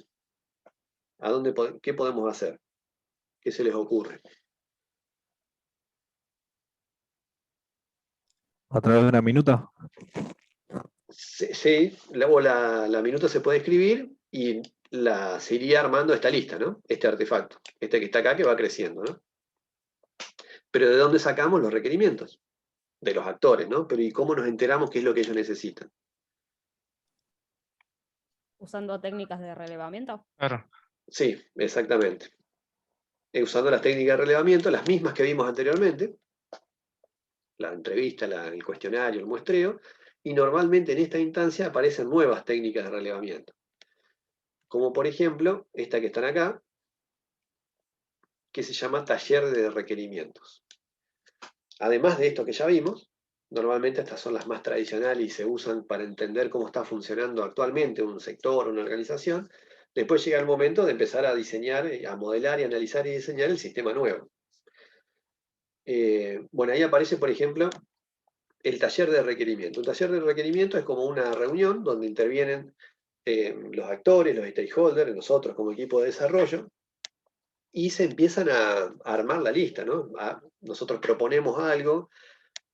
¿Qué podemos hacer? ¿Qué se les ocurre? ¿A través de una minuta? Sí, luego la minuta se puede escribir y se iría armando esta lista, ¿no? Este artefacto, este que está acá que va creciendo, ¿no? Pero ¿de dónde sacamos los requerimientos? De los actores, ¿no? Pero ¿y cómo nos enteramos qué es lo que ellos necesitan? Usando técnicas de relevamiento. Claro. Sí, exactamente. Usando las técnicas de relevamiento, las mismas que vimos anteriormente, la entrevista, el cuestionario, el muestreo, y normalmente en esta instancia aparecen nuevas técnicas de relevamiento. Como por ejemplo, esta que están acá, que se llama taller de requerimientos. Además de esto que ya vimos, normalmente estas son las más tradicionales y se usan para entender cómo está funcionando actualmente un sector, una organización. Después llega el momento de empezar a diseñar, a modelar y analizar y diseñar el sistema nuevo. Bueno, ahí aparece, por ejemplo, el taller de requerimiento. Un taller de requerimiento es como una reunión donde intervienen los actores, los stakeholders, nosotros como equipo de desarrollo, y se empiezan a armar la lista, ¿no? Nosotros proponemos algo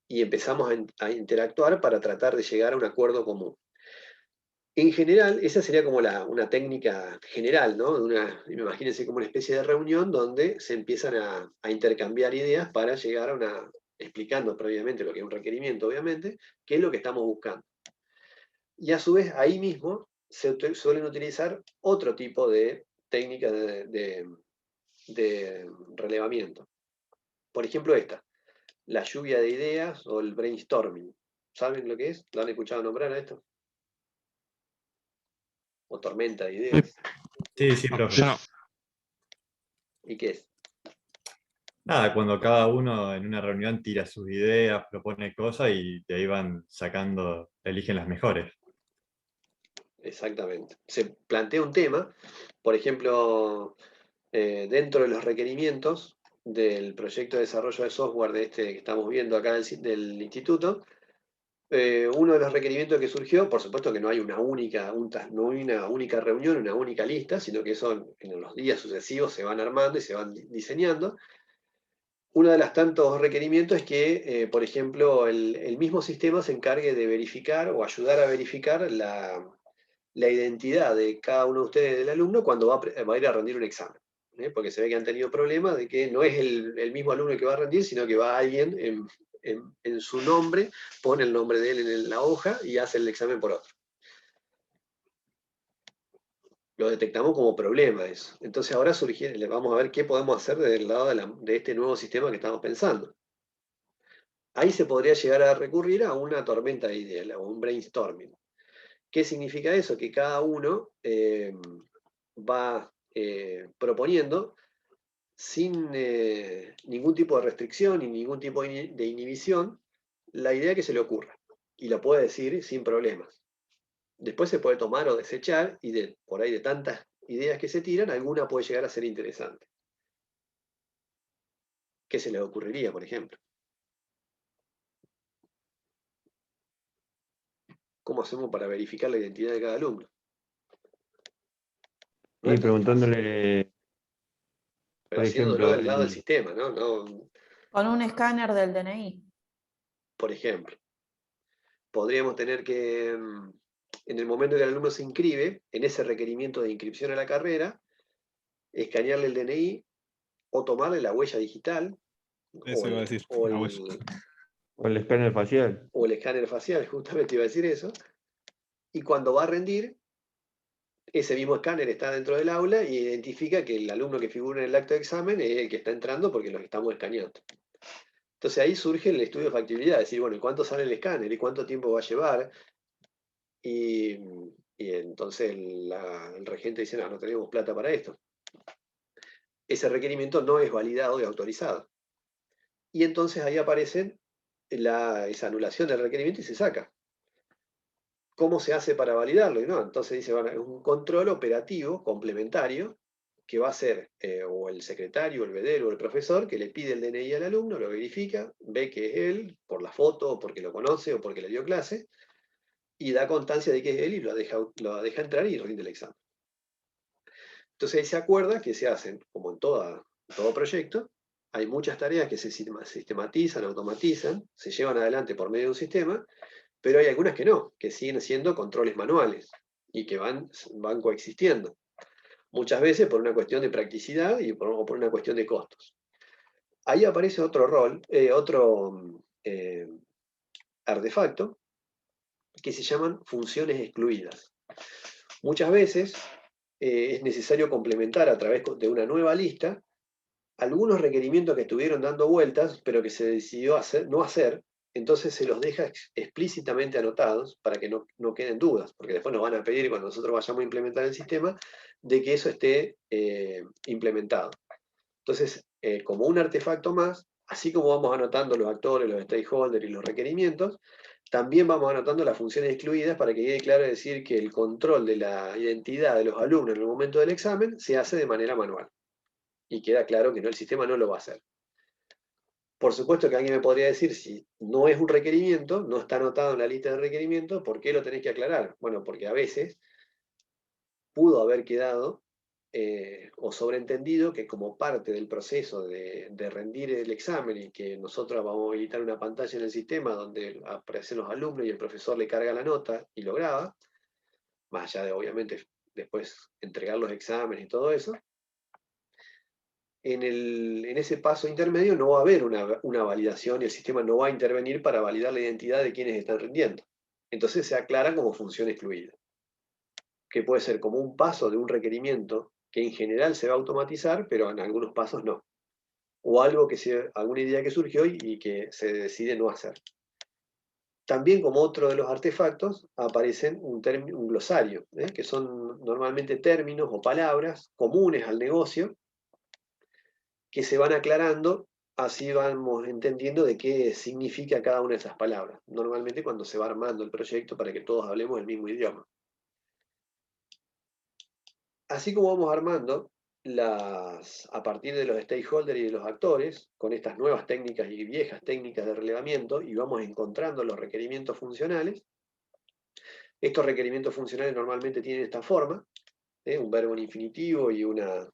y empezamos a interactuar para tratar de llegar a un acuerdo común. En general, esa sería como una técnica general, ¿no? Imagínense como una especie de reunión donde se empiezan a intercambiar ideas para llegar a explicando previamente lo que es un requerimiento, obviamente, qué es lo que estamos buscando. Y a su vez, ahí mismo se suelen utilizar otro tipo de técnicas de relevamiento. Por ejemplo, la lluvia de ideas o el brainstorming. ¿Saben lo que es? ¿Lo han escuchado nombrar a esto? O tormenta de ideas. Sí, sí, No, profe. yo no. ¿Y qué es? Nada, cuando cada uno en una reunión tira sus ideas, propone cosas y de ahí van sacando, eligen las mejores. Exactamente. Se plantea un tema, por ejemplo, dentro de los requerimientos del proyecto de desarrollo de software de este que estamos viendo acá del instituto, uno de los requerimientos que surgió, por supuesto que no hay no hay una única reunión, una única lista, sino que son en los días sucesivos se van armando y se van diseñando. Uno de los tantos requerimientos es que, por ejemplo, el mismo sistema se encargue de verificar o ayudar a verificar la identidad de cada uno de ustedes del alumno cuando va a ir a rendir un examen. Porque se ve que han tenido problemas de que no es el mismo alumno el que va a rendir, sino que va alguien en su nombre, pone el nombre de él en la hoja y hace el examen por otro. Lo detectamos como problema eso. Entonces ahora vamos a ver qué podemos hacer desde el lado de este nuevo sistema que estamos pensando. Ahí se podría llegar a recurrir a una tormenta de ideas, o un brainstorming. ¿Qué significa eso? Que cada uno va proponiendo sin ningún tipo de restricción y ningún tipo de inhibición la idea que se le ocurra. Y la puede decir sin problemas. Después se puede tomar o desechar y por ahí de tantas ideas que se tiran, alguna puede llegar a ser interesante. ¿Qué se les ocurriría, por ejemplo? ¿Cómo hacemos para verificar la identidad de cada alumno? No Y es tan fácil, preguntándole, pero por haciéndolo ejemplo, del lado del sistema, ¿no? Con un escáner del DNI. Por ejemplo, podríamos tener que, en el momento que el alumno se inscribe, en ese requerimiento de inscripción a la carrera, escanearle el DNI o tomarle la huella digital Eso iba a decir, o la huella. o el escáner facial. el escáner facial, justamente iba a decir eso, y cuando va a rendir, ese mismo escáner está dentro del aula y identifica que el alumno que figura en el acto de examen es el que está entrando porque los estamos escaneando. Entonces ahí surge el estudio de factibilidad, decir, bueno, ¿y cuánto sale el escáner? ¿Y cuánto tiempo va a llevar? Y entonces el regente dice, no tenemos plata para esto. Ese requerimiento no es validado y autorizado. Y entonces ahí aparece esa anulación del requerimiento y se saca. ¿Cómo se hace para validarlo? Y no, entonces dice, bueno, es un control operativo complementario que va a ser o el secretario, el vedero o el profesor que le pide el DNI al alumno, lo verifica, ve que es él por la foto o porque lo conoce o porque le dio clase y da constancia de que es él y lo deja entrar y rinde el examen. Entonces ahí se acuerda que se hacen, como en todo proyecto, hay muchas tareas que se sistematizan, automatizan, se llevan adelante por medio de un sistema, pero hay algunas que no, que siguen siendo controles manuales y que van coexistiendo. Muchas veces por una cuestión de practicidad o por una cuestión de costos. Ahí aparece otro rol, otro artefacto, que se llaman funciones excluidas. Muchas veces es necesario complementar a través de una nueva lista algunos requerimientos que estuvieron dando vueltas, pero que se decidió no hacer, entonces se los deja explícitamente anotados para que no queden dudas, porque después nos van a pedir cuando nosotros vayamos a implementar el sistema, de que eso esté implementado. Entonces, como un artefacto más, así como vamos anotando los actores, los stakeholders y los requerimientos, también vamos anotando las funciones excluidas para que quede claro decir que el control de la identidad de los alumnos en el momento del examen se hace de manera manual. Y queda claro que el sistema no lo va a hacer. Por supuesto que alguien me podría decir, si no es un requerimiento, no está anotado en la lista de requerimientos, ¿por qué lo tenés que aclarar? Bueno, porque a veces pudo haber quedado o sobreentendido que como parte del proceso de rendir el examen y que nosotros vamos a habilitar una pantalla en el sistema donde aparecen los alumnos y el profesor le carga la nota y lo graba, más allá de obviamente después entregar los exámenes y todo eso, en ese paso intermedio no va a haber una validación y el sistema no va a intervenir para validar la identidad de quienes están rindiendo. Entonces se aclara como función excluida, que puede ser como un paso de un requerimiento que en general se va a automatizar, pero en algunos pasos no. O alguna idea que surgió y que se decide no hacer. También como otro de los artefactos aparecen un glosario, que son normalmente términos o palabras comunes al negocio, que se van aclarando así vamos entendiendo de qué significa cada una de esas palabras. Normalmente cuando se va armando el proyecto para que todos hablemos el mismo idioma. Así como vamos armando a partir de los stakeholders y de los actores, con estas nuevas técnicas y viejas técnicas de relevamiento, y vamos encontrando los requerimientos funcionales. Estos requerimientos funcionales normalmente tienen esta forma, un verbo en infinitivo y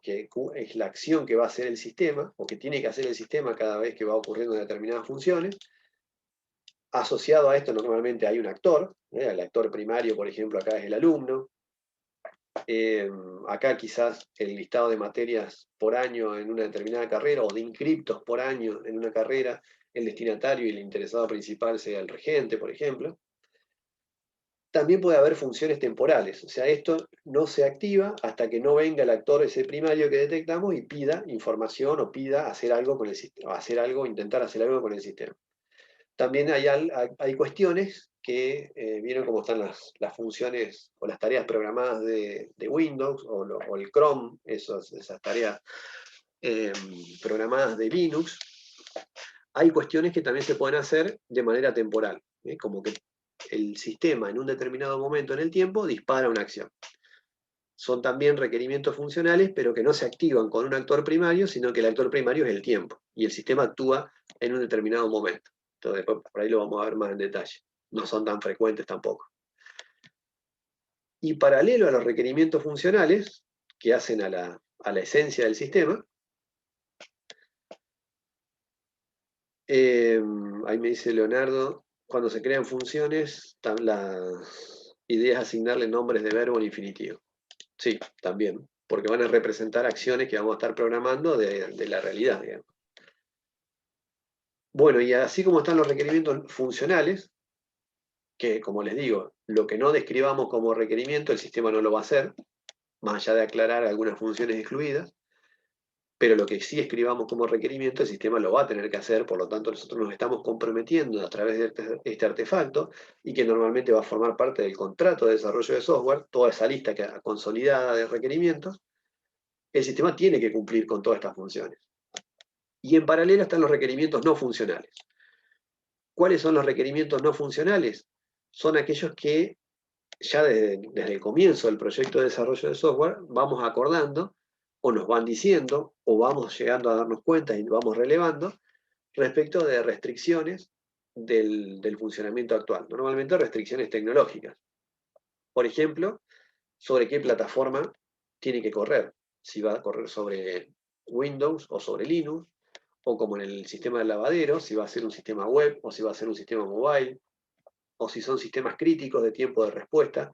que es la acción que va a hacer el sistema, o que tiene que hacer el sistema cada vez que va ocurriendo determinadas funciones. Asociado a esto normalmente hay un actor, el actor primario, por ejemplo, acá es el alumno. Acá quizás el listado de materias por año en una determinada carrera, o de inscriptos por año en una carrera, el destinatario y el interesado principal sea el regente, por ejemplo. También puede haber funciones temporales, o sea, esto no se activa hasta que no venga el actor ese primario que detectamos y pida información o pida hacer algo con el sistema, intentar hacer algo con el sistema. También hay cuestiones que vieron cómo están las funciones o las tareas programadas de Windows o el Chrome, esas tareas programadas de Linux. Hay cuestiones que también se pueden hacer de manera temporal, como que el sistema en un determinado momento en el tiempo dispara una acción. Son también requerimientos funcionales, pero que no se activan con un actor primario, sino que el actor primario es el tiempo, y el sistema actúa en un determinado momento. Entonces, por ahí lo vamos a ver más en detalle. No son tan frecuentes tampoco. Y paralelo a los requerimientos funcionales, que hacen a la esencia del sistema, ahí me dice Leonardo, cuando se crean funciones, la idea es asignarle nombres de verbo en infinitivo. Sí, también, porque van a representar acciones que vamos a estar programando de la realidad, digamos. Bueno, y así como están los requerimientos funcionales, que como les digo, lo que no describamos como requerimiento, el sistema no lo va a hacer, más allá de aclarar algunas funciones excluidas, pero lo que sí escribamos como requerimiento, el sistema lo va a tener que hacer, por lo tanto nosotros nos estamos comprometiendo a través de este artefacto, y que normalmente va a formar parte del contrato de desarrollo de software, toda esa lista consolidada de requerimientos. El sistema tiene que cumplir con todas estas funciones. Y en paralelo están los requerimientos no funcionales. ¿Cuáles son los requerimientos no funcionales? Son aquellos que ya desde el comienzo del proyecto de desarrollo de software vamos acordando, o nos van diciendo, o vamos llegando a darnos cuenta y vamos relevando, respecto de restricciones del funcionamiento actual. Normalmente restricciones tecnológicas. Por ejemplo, sobre qué plataforma tiene que correr. Si va a correr sobre Windows o sobre Linux, o como en el sistema del lavadero, si va a ser un sistema web o si va a ser un sistema mobile, o si son sistemas críticos de tiempo de respuesta.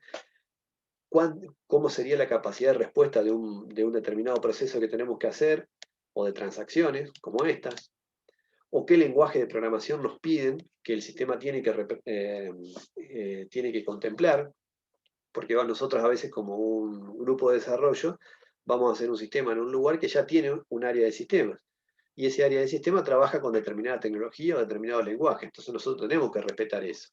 ¿Cómo sería la capacidad de respuesta de un determinado proceso que tenemos que hacer, o de transacciones como estas? ¿O qué lenguaje de programación nos piden que el sistema tiene que contemplar? Porque nosotros a veces, como un grupo de desarrollo, vamos a hacer un sistema en un lugar que ya tiene un área de sistemas, y ese área de sistema trabaja con determinada tecnología o determinado lenguaje, entonces nosotros tenemos que respetar eso.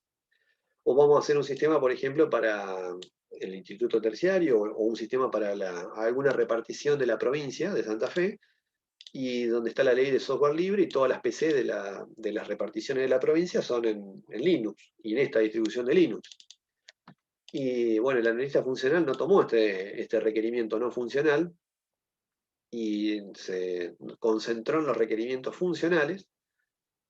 O vamos a hacer un sistema, por ejemplo, para el instituto terciario, o un sistema para alguna repartición de la provincia de Santa Fe, y donde está la ley de software libre, y todas las PC de las reparticiones de la provincia son en Linux, y en esta distribución de Linux. Y bueno, el analista funcional no tomó este requerimiento no funcional, y se concentró en los requerimientos funcionales.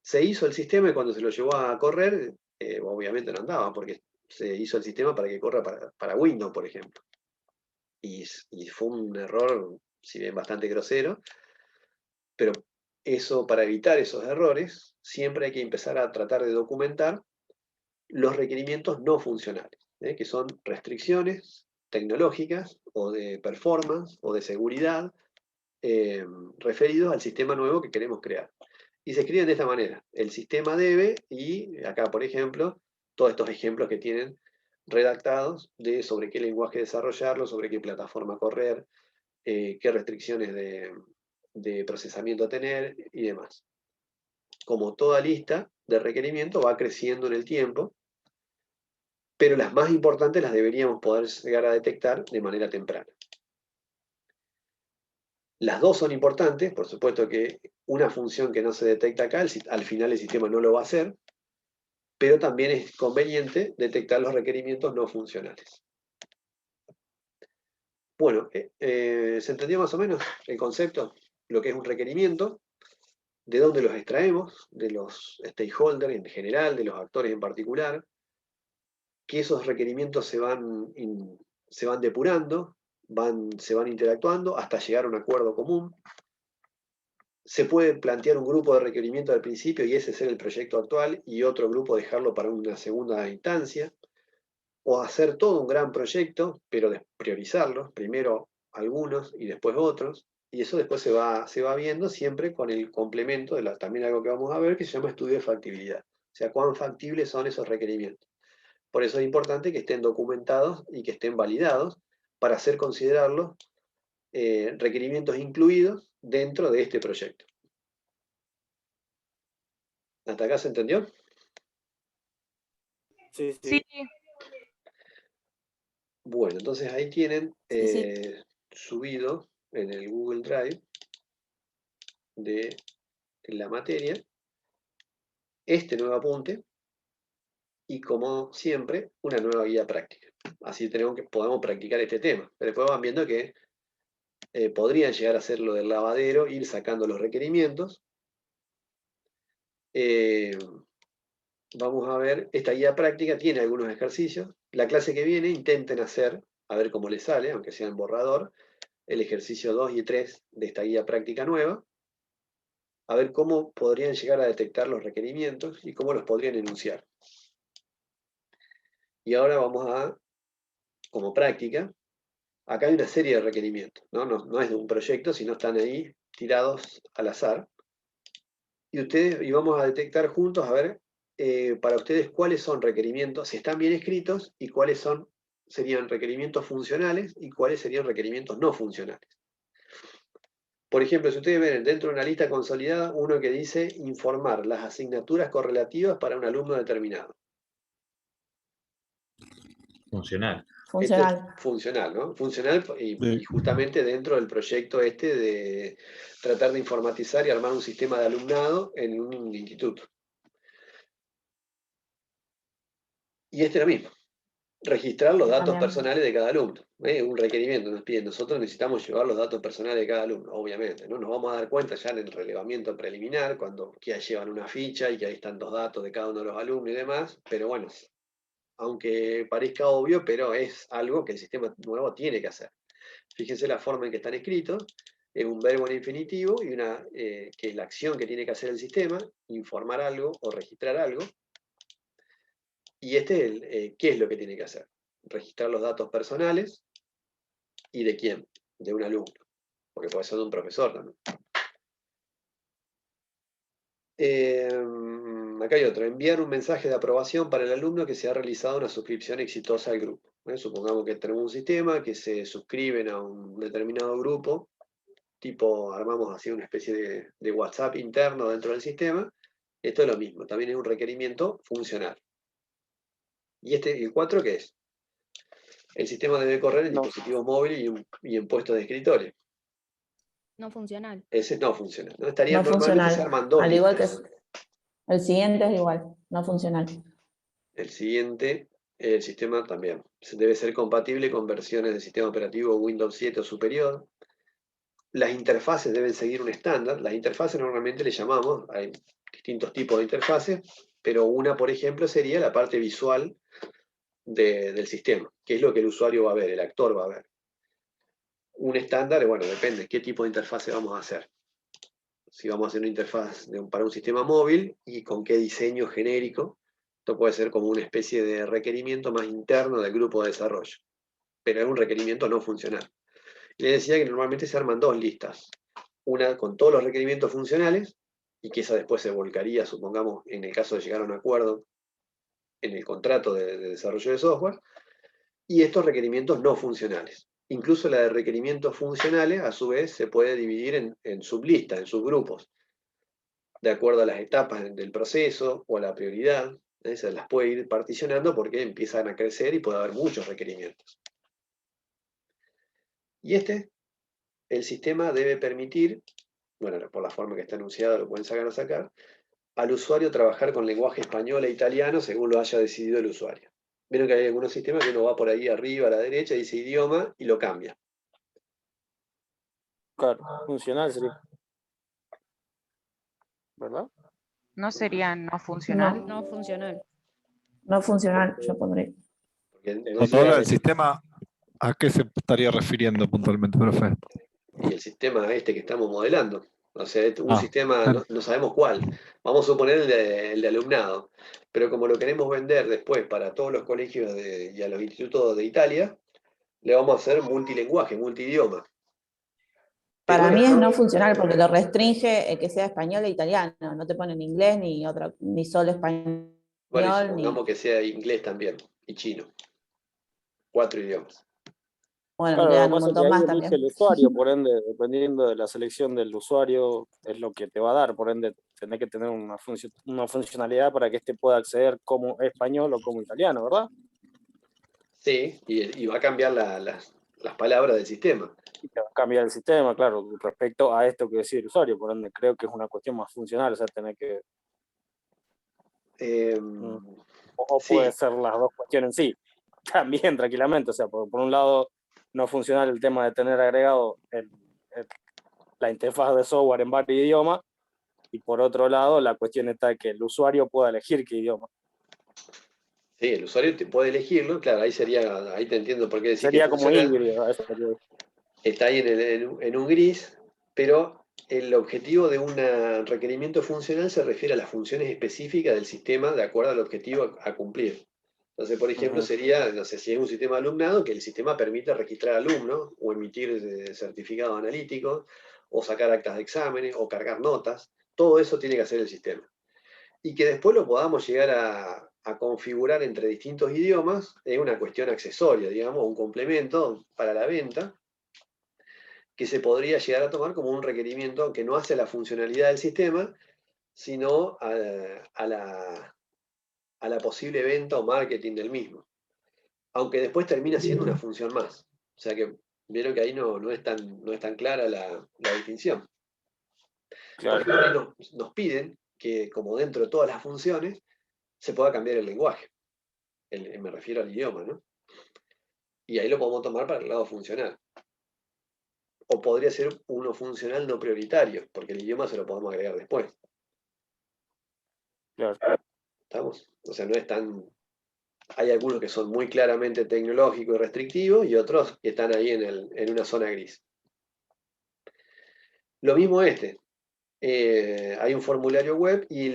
Se hizo el sistema, y cuando se lo llevó a correr, obviamente no andaba, porque se hizo el sistema para que corra para Windows, por ejemplo. Y fue un error, si bien bastante grosero, pero para evitar esos errores, siempre hay que empezar a tratar de documentar los requerimientos no funcionales, que son restricciones tecnológicas, o de performance, o de seguridad, referidos al sistema nuevo que queremos crear. Y se escriben de esta manera: el sistema debe, y acá, por ejemplo, todos estos ejemplos que tienen redactados sobre qué lenguaje desarrollarlo, sobre qué plataforma correr, qué restricciones de procesamiento tener y demás. Como toda lista de requerimientos va creciendo en el tiempo, pero las más importantes las deberíamos poder llegar a detectar de manera temprana. Las dos son importantes, por supuesto que una función que no se detecta acá, al final el sistema no lo va a hacer, pero también es conveniente detectar los requerimientos no funcionales. Bueno, ¿se entendió más o menos el concepto? Lo que es un requerimiento, de dónde los extraemos, de los stakeholders en general, de los actores en particular, que esos requerimientos se van depurando, se van interactuando hasta llegar a un acuerdo común. Se puede plantear un grupo de requerimientos al principio y ese ser el proyecto actual y otro grupo dejarlo para una segunda instancia, o hacer todo un gran proyecto, pero priorizarlos, primero algunos y después otros, y eso después se va viendo siempre con el complemento de también algo que vamos a ver que se llama estudio de factibilidad, o sea, cuán factibles son esos requerimientos. Por eso es importante que estén documentados y que estén validados para hacer considerarlos requerimientos incluidos dentro de este proyecto. ¿Hasta acá se entendió? Sí, Sí, Bueno, entonces ahí tienen Sí, sí. subido en el Google Drive de la materia este nuevo apunte y, como siempre, una nueva guía práctica. Así podemos practicar este tema. Pero después van viendo que podrían llegar a hacer lo del lavadero, ir sacando los requerimientos. Vamos a ver, esta guía práctica tiene algunos ejercicios. La clase que viene intenten hacer, a ver cómo les sale, aunque sea en borrador, el ejercicio 2 y 3 de esta guía práctica nueva, a ver cómo podrían llegar a detectar los requerimientos y cómo los podrían enunciar. Y ahora vamos a, como práctica, acá hay una serie de requerimientos, no es de un proyecto, sino están ahí tirados al azar. Y vamos a detectar juntos, a ver, para ustedes cuáles son requerimientos, si están bien escritos, y cuáles serían requerimientos funcionales y cuáles serían requerimientos no funcionales. Por ejemplo, si ustedes ven dentro de una lista consolidada, uno que dice informar las asignaturas correlativas para un alumno determinado. Funcional. Funcional. Funcional, ¿no? Funcional y Sí. justamente dentro del proyecto de tratar de informatizar y armar un sistema de alumnado en un instituto. Y es lo mismo. Registrar los datos También. personales de cada alumno. Un requerimiento nos piden. Nosotros necesitamos llevar los datos personales de cada alumno, obviamente. ¿No? Nos vamos a dar cuenta ya en el relevamiento preliminar, cuando ya llevan una ficha y que ahí están los datos de cada uno de los alumnos y demás. Pero bueno, aunque parezca obvio, pero es algo que el sistema nuevo tiene que hacer. Fíjense la forma en que están escritos. Es un verbo en infinitivo y que es la acción que tiene que hacer el sistema, informar algo o registrar algo. Y ¿qué es lo que tiene que hacer? Registrar los datos personales. ¿Y de quién? De un alumno. Porque puede ser de un profesor también. Acá hay otro. Enviar un mensaje de aprobación para el alumno que se ha realizado una suscripción exitosa al grupo. Supongamos que tenemos un sistema que se suscriben a un determinado grupo, tipo armamos así una especie de WhatsApp interno dentro del sistema. Esto es lo mismo, también es un requerimiento funcional. ¿Y el 4 qué es? El sistema debe correr en dispositivos móviles y en puestos de escritorio. No funcional. Ese no funciona. ¿No? No Normalmente se funcional. arman dos Al igual que listas. el siguiente es igual, no funcional. El siguiente, el sistema también. Debe ser compatible con versiones del sistema operativo Windows 7 o superior. Las interfaces deben seguir un estándar. Las interfaces normalmente le llamamos, hay distintos tipos de interfaces, pero una, por ejemplo, sería la parte visual del sistema, que es lo que el usuario va a ver, el actor va a ver. Un estándar, bueno, depende qué tipo de interfase vamos a hacer. Si vamos a hacer una interfaz para un sistema móvil y con qué diseño genérico, esto puede ser como una especie de requerimiento más interno del grupo de desarrollo, pero es un requerimiento no funcional. Les decía que normalmente se arman dos listas, una con todos los requerimientos funcionales, y que esa después se volcaría, supongamos, en el caso de llegar a un acuerdo en el contrato de desarrollo de software, y estos requerimientos no funcionales. Incluso la de requerimientos funcionales, a su vez, se puede dividir en sublistas, en subgrupos, de acuerdo a las etapas del proceso o a la prioridad. Se las puede ir particionando porque empiezan a crecer y puede haber muchos requerimientos. Y este el sistema debe permitir, bueno, por la forma que está anunciado, lo pueden sacar o sacar, al usuario trabajar con lenguaje español e italiano según lo haya decidido el usuario. Vieron que hay algunos sistemas que uno va por ahí arriba a la derecha, dice idioma y lo cambia. Claro, funcional sería. ¿Verdad? ¿No sería no funcional? No funcional. No funcional, yo pondré. Porque en Cuando ese- habla del sistema, ¿a qué se estaría refiriendo puntualmente, profe? y el sistema que estamos modelando. O sea, un Ah, sistema, claro. no sabemos cuál. Vamos a suponer el de alumnado. Pero como lo queremos vender después para todos los colegios y a los institutos de Italia, le vamos a hacer multilingüaje, multidioma. Para Pero mí es esto- no funcional porque lo restringe que sea español e italiano. No te ponen inglés ni solo español. Bueno, y ni... supongamos que sea inglés también, y chino. 4 idiomas. Bueno, Claro, lo quedan que un pasa es que montón ahí más elige también. el usuario, por ende, dependiendo de la selección del usuario, es lo que te va a dar, por ende, tenés que tener una funcionalidad para que éste pueda acceder como español o como italiano, ¿verdad? Sí, y va a cambiar las palabras del sistema. Y te va a cambiar el sistema, claro, respecto a esto que decide el usuario, por ende, creo que es una cuestión más funcional, o sea, tener que... Eh, O sí, puede ser las dos cuestiones en sí, también tranquilamente, o sea, por un lado, no funcional el tema de tener agregado la interfaz de software en varios idiomas, y por otro lado, la cuestión está de que el usuario pueda elegir qué idioma. sí, el usuario te puede elegirlo, claro, ahí te entiendo por qué decís que Sería como funciona. híbrido, eso sería. Está ahí en un gris, pero el objetivo de un requerimiento funcional se refiere a las funciones específicas del sistema de acuerdo al objetivo a cumplir. Entonces, por ejemplo, Ujú. sería, no sé, si es un sistema alumnado, que el sistema permita registrar alumnos o emitir certificados analíticos o sacar actas de exámenes o cargar notas. Todo eso tiene que hacer el sistema. Y que después lo podamos llegar a configurar entre distintos idiomas es una cuestión accesoria, digamos, un complemento para la venta que se podría llegar a tomar como un requerimiento que no hace la funcionalidad del sistema, sino a la posible venta o marketing del mismo. Aunque después termina siendo una función más. O sea que vieron que ahí no es tan clara la distinción. Claro. Porque por ahí nos piden que, como dentro de todas las funciones, se pueda cambiar el lenguaje. Me refiero al idioma, ¿no? Y ahí lo podemos tomar para el lado funcional. O podría ser uno funcional no prioritario, porque el idioma se lo podemos agregar después. Claro. ¿Estamos? O sea, no es tan... Hay algunos que son muy claramente tecnológicos y restrictivos y otros que están ahí en una zona gris. Lo mismo hay un formulario web y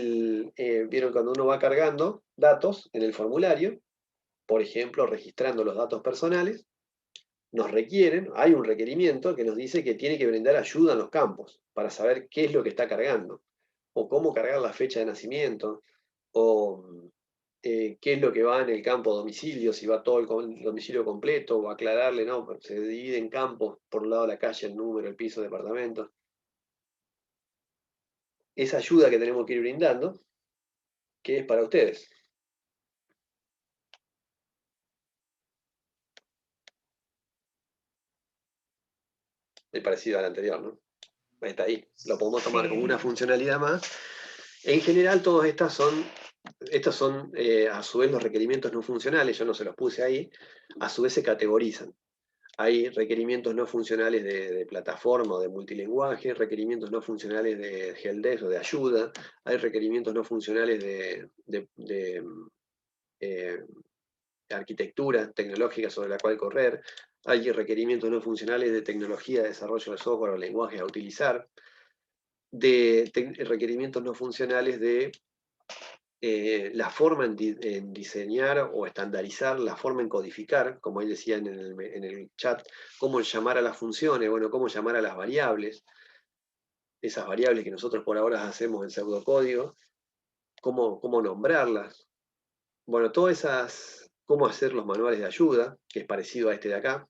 vieron cuando uno va cargando datos en el formulario, por ejemplo, registrando los datos personales, hay un requerimiento que nos dice que tiene que brindar ayuda en los campos para saber qué es lo que está cargando, o cómo cargar la fecha de nacimiento, o qué es lo que va en el campo domicilio, si va todo el domicilio completo, o aclararle, ¿no? Se divide en campos, por un lado la calle, el número, el piso, el departamento. Esa ayuda que tenemos que ir brindando, que es para ustedes. Es parecido al anterior, ¿no? Está ahí. Lo podemos tomar como una funcionalidad más. En general, todas estas son a su vez los requerimientos no funcionales, yo no se los puse ahí, a su vez se categorizan. Hay requerimientos no funcionales de plataforma o de multilingüaje, requerimientos no funcionales de helpdesk o de ayuda, hay requerimientos no funcionales de arquitectura tecnológica sobre la cual correr, hay requerimientos no funcionales de tecnología de desarrollo de software o lenguaje a utilizar, requerimientos no funcionales de la forma en diseñar o estandarizar, la forma en codificar, como ahí decía en el chat, cómo llamar a las funciones, bueno, cómo llamar a las variables, esas variables que nosotros por ahora hacemos en pseudocódigo, cómo nombrarlas. Bueno, todas esas, cómo hacer los manuales de ayuda, que es parecido a este de acá.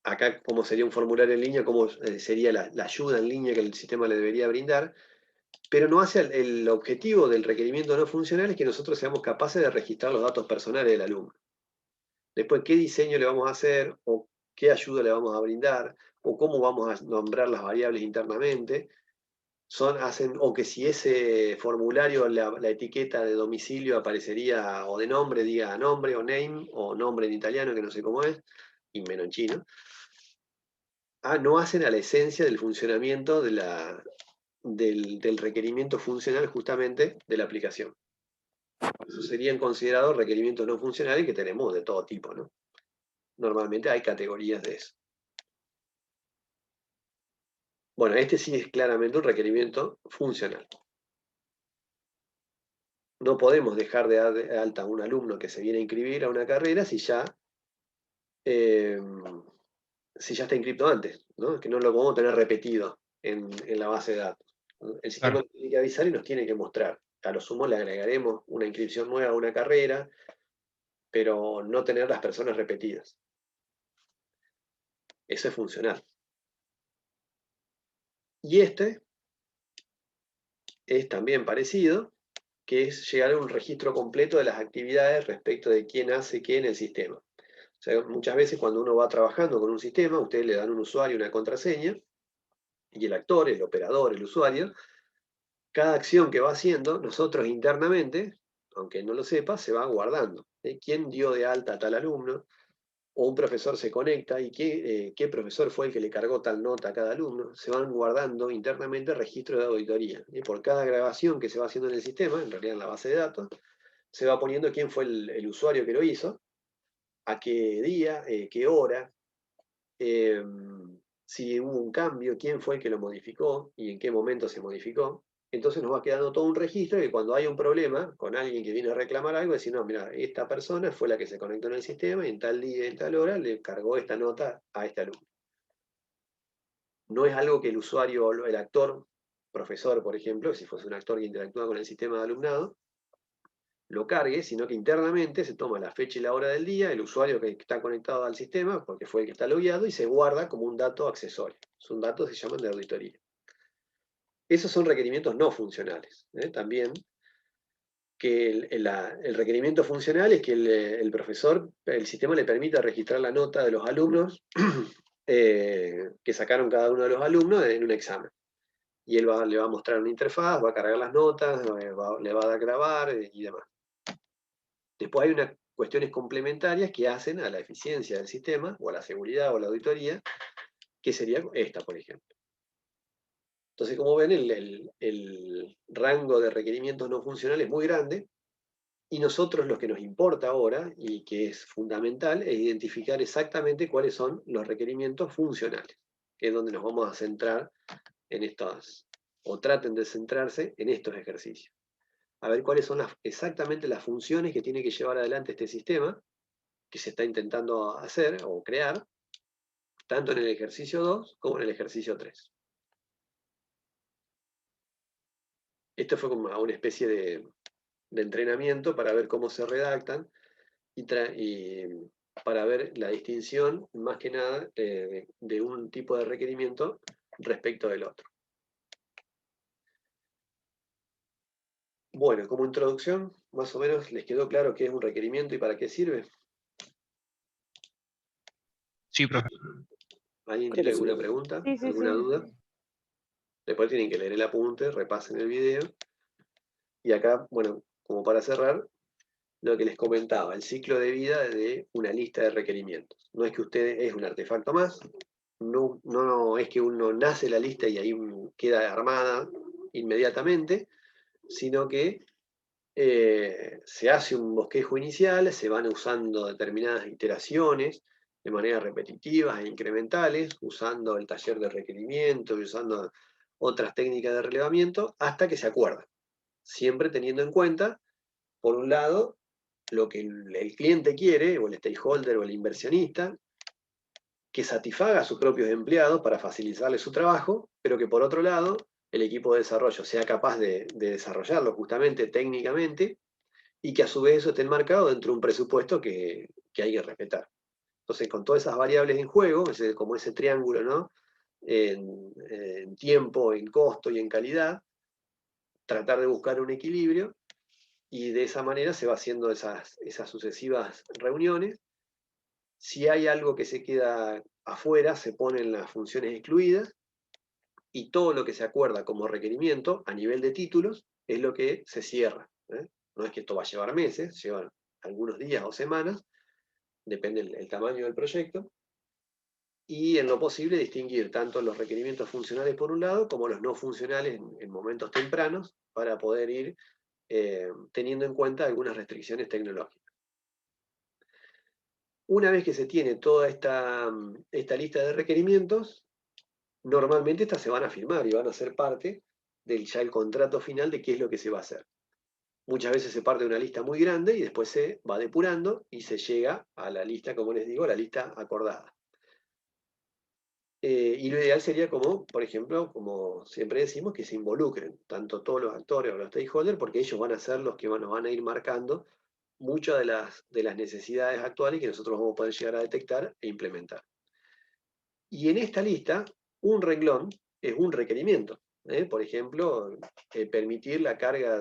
Acá, cómo sería un formulario en línea, cómo sería la ayuda en línea que el sistema le debería brindar. Pero no hace el objetivo del requerimiento no funcional es que nosotros seamos capaces de registrar los datos personales del alumno. Después, ¿qué diseño le vamos a hacer? O qué ayuda le vamos a brindar, o cómo vamos a nombrar las variables internamente, o que si ese formulario, la etiqueta de domicilio aparecería, o de nombre, diga nombre o name, o nombre en italiano, que no sé cómo es, y menos en chino, no hacen a la esencia del funcionamiento del requerimiento funcional justamente de la aplicación. Eso serían considerados requerimientos no funcionales, que tenemos de todo tipo, ¿no? Normalmente hay categorías de eso. Bueno, este sí es claramente un requerimiento funcional. No podemos dejar de dar de alta a un alumno que se viene a inscribir a una carrera si ya está inscrito antes, ¿no? Que no lo podemos tener repetido en la base de datos. El sistema Claro. nos tiene que avisar y nos tiene que mostrar. A lo sumo le agregaremos una inscripción nueva a una carrera, pero no tener las personas repetidas. Eso es funcional. Y este es también parecido, que es llegar a un registro completo de las actividades respecto de quién hace qué en el sistema. O sea, muchas veces cuando uno va trabajando con un sistema, ustedes le dan un usuario y una contraseña, y el actor, el operador, el usuario, cada acción que va haciendo, nosotros internamente, aunque no lo sepa, se va guardando. ¿Quién dio de alta a tal alumno? O un profesor se conecta y qué profesor fue el que le cargó tal nota a cada alumno. Se van guardando internamente registros de auditoría. Y por cada grabación que se va haciendo en el sistema, en realidad en la base de datos, se va poniendo quién fue el usuario que lo hizo, a qué día, qué hora, si hubo un cambio, quién fue el que lo modificó y en qué momento se modificó. Entonces nos va quedando todo un registro y cuando hay un problema con alguien que viene a reclamar algo, decir, no, mira, esta persona fue la que se conectó en el sistema y en tal día y en tal hora le cargó esta nota a este alumno. No es algo que el usuario, el actor, profesor, por ejemplo, si fuese un actor que interactúa con el sistema de alumnado, lo cargue, sino que internamente se toma la fecha y la hora del día, el usuario que está conectado al sistema, porque fue el que está logueado, y se guarda como un dato accesorio. Son datos que se llaman de auditoría. Esos son requerimientos no funcionales. También que el requerimiento funcional es que el profesor, el sistema le permita registrar la nota de los alumnos que sacaron cada uno de los alumnos en un examen. Y él le va a mostrar una interfaz, va a cargar las notas, le va a dar a grabar y demás. Después hay unas cuestiones complementarias que hacen a la eficiencia del sistema, o a la seguridad o a la auditoría, que sería esta, por ejemplo. Entonces, como ven, el rango de requerimientos no funcionales es muy grande, y nosotros lo que nos importa ahora, y que es fundamental, es identificar exactamente cuáles son los requerimientos funcionales, que es donde nos vamos a centrar en estos, o traten de centrarse en estos ejercicios. A ver cuáles son exactamente las funciones que tiene que llevar adelante este sistema, que se está intentando hacer o crear, tanto en el ejercicio 2 como en el ejercicio 3. Esto fue como una especie de entrenamiento para ver cómo se redactan y para ver la distinción, más que nada, de un tipo de requerimiento respecto del otro. Bueno, como introducción, más o menos les quedó claro qué es un requerimiento y para qué sirve. Sí, profe. ¿Alguien Creo tiene que sí. alguna pregunta? Sí, sí, ¿Alguna sí. duda? Después tienen que leer el apunte, repasen el video. Y acá, bueno, como para cerrar, lo que les comentaba, el ciclo de vida de una lista de requerimientos. No es que usted es un artefacto más, no es que uno nace la lista y ahí queda armada inmediatamente, sino que se hace un bosquejo inicial, se van usando determinadas iteraciones de manera repetitivas e incrementales, usando el taller de requerimiento y usando otras técnicas de relevamiento, hasta que se acuerdan. Siempre teniendo en cuenta, por un lado, lo que el cliente quiere, o el stakeholder o el inversionista, que satisfaga a sus propios empleados para facilitarle su trabajo, pero que por otro lado, el equipo de desarrollo sea capaz de desarrollarlo justamente técnicamente, y que a su vez eso esté enmarcado dentro de un presupuesto que hay que respetar. Entonces, con todas esas variables en juego, como ese triángulo, ¿no? En tiempo, en costo y en calidad, tratar de buscar un equilibrio, y de esa manera se va haciendo esas sucesivas reuniones, Si hay algo que se queda afuera, se ponen las funciones excluidas, y todo lo que se acuerda como requerimiento a nivel de títulos es lo que se cierra. No es que esto va a llevar meses, llevan algunos días o semanas, depende el tamaño del proyecto, y en lo posible distinguir tanto los requerimientos funcionales por un lado como los no funcionales en momentos tempranos para poder ir teniendo en cuenta algunas restricciones tecnológicas. Una vez que se tiene toda esta lista de requerimientos, normalmente estas se van a firmar y van a ser parte del ya el contrato final de qué es lo que se va a hacer. Muchas veces se parte de una lista muy grande y después se va depurando y se llega a la lista, como les digo, a la lista acordada. Y lo ideal sería como, por ejemplo, como siempre decimos, que se involucren tanto todos los actores o los stakeholders, porque ellos van a ser los que nos van a ir marcando muchas de las necesidades actuales que nosotros vamos a poder llegar a detectar e implementar. Y en esta lista, un renglón es un requerimiento. Por ejemplo, permitir la carga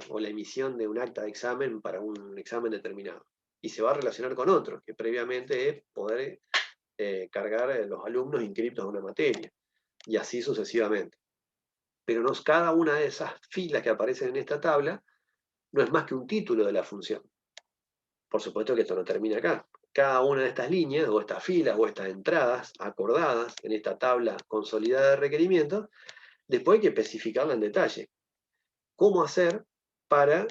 o la emisión de un acta de examen para un examen determinado. Y se va a relacionar con otro, que previamente es poder cargar los alumnos inscriptos a una materia, y así sucesivamente. Pero cada una de esas filas que aparecen en esta tabla no es más que un título de la función. Por supuesto que esto no termina acá. Cada una de estas líneas, o estas filas, o estas entradas acordadas en esta tabla consolidada de requerimientos, después hay que especificarla en detalle. ¿Cómo hacer para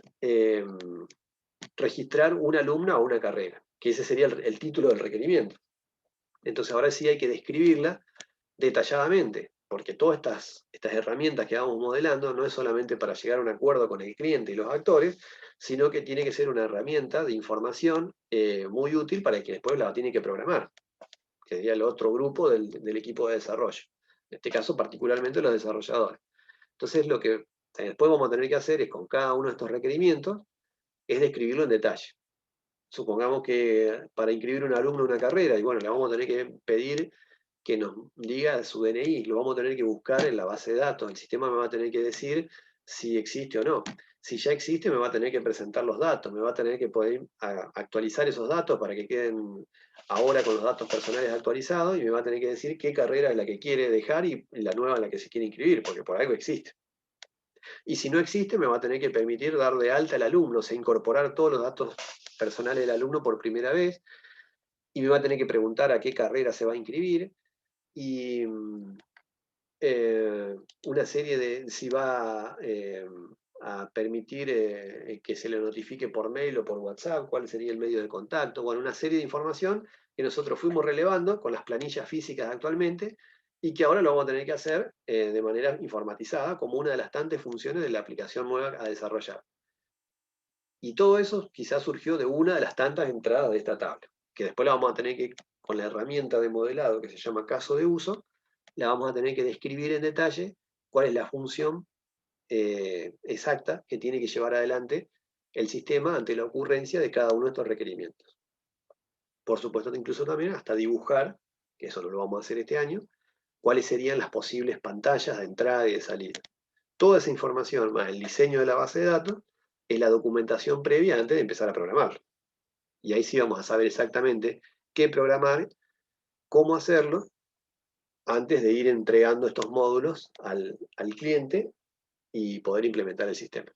registrar una alumna o una carrera? Que ese sería el título del requerimiento. Entonces ahora sí hay que describirla detalladamente, porque todas estas herramientas que vamos modelando no es solamente para llegar a un acuerdo con el cliente y los actores, sino que tiene que ser una herramienta de información muy útil para el que después la tiene que programar, que sería el otro grupo del equipo de desarrollo. En este caso, particularmente los desarrolladores. Entonces, lo que después vamos a tener que hacer es, con cada uno de estos requerimientos, es describirlo en detalle. Supongamos que para inscribir un alumno en una carrera, y bueno, le vamos a tener que pedir que nos diga su DNI, lo vamos a tener que buscar en la base de datos, el sistema me va a tener que decir si existe o no. Si ya existe, me va a tener que presentar los datos, me va a tener que poder actualizar esos datos para que queden ahora con los datos personales actualizados, y me va a tener que decir qué carrera es la que quiere dejar y la nueva en la que se quiere inscribir, porque por algo existe. Y si no existe, me va a tener que permitir dar de alta al alumno, o sea, incorporar todos los datos personales del alumno por primera vez, y me va a tener que preguntar a qué carrera se va a inscribir, y una serie de si va a permitir que se le notifique por mail o por WhatsApp, cuál sería el medio de contacto, bueno, una serie de información que nosotros fuimos relevando con las planillas físicas actualmente, y que ahora lo vamos a tener que hacer de manera informatizada como una de las tantas funciones de la aplicación nueva a desarrollar. Y todo eso quizás surgió de una de las tantas entradas de esta tabla, que después la vamos a tener que, con la herramienta de modelado que se llama caso de uso, la vamos a tener que describir en detalle cuál es la función exacta que tiene que llevar adelante el sistema ante la ocurrencia de cada uno de estos requerimientos. Por supuesto, incluso también hasta dibujar, que eso no lo vamos a hacer este año, cuáles serían las posibles pantallas de entrada y de salida. Toda esa información, más el diseño de la base de datos, es la documentación previa antes de empezar a programar. Y ahí sí vamos a saber exactamente qué programar, cómo hacerlo, antes de ir entregando estos módulos al cliente y poder implementar el sistema.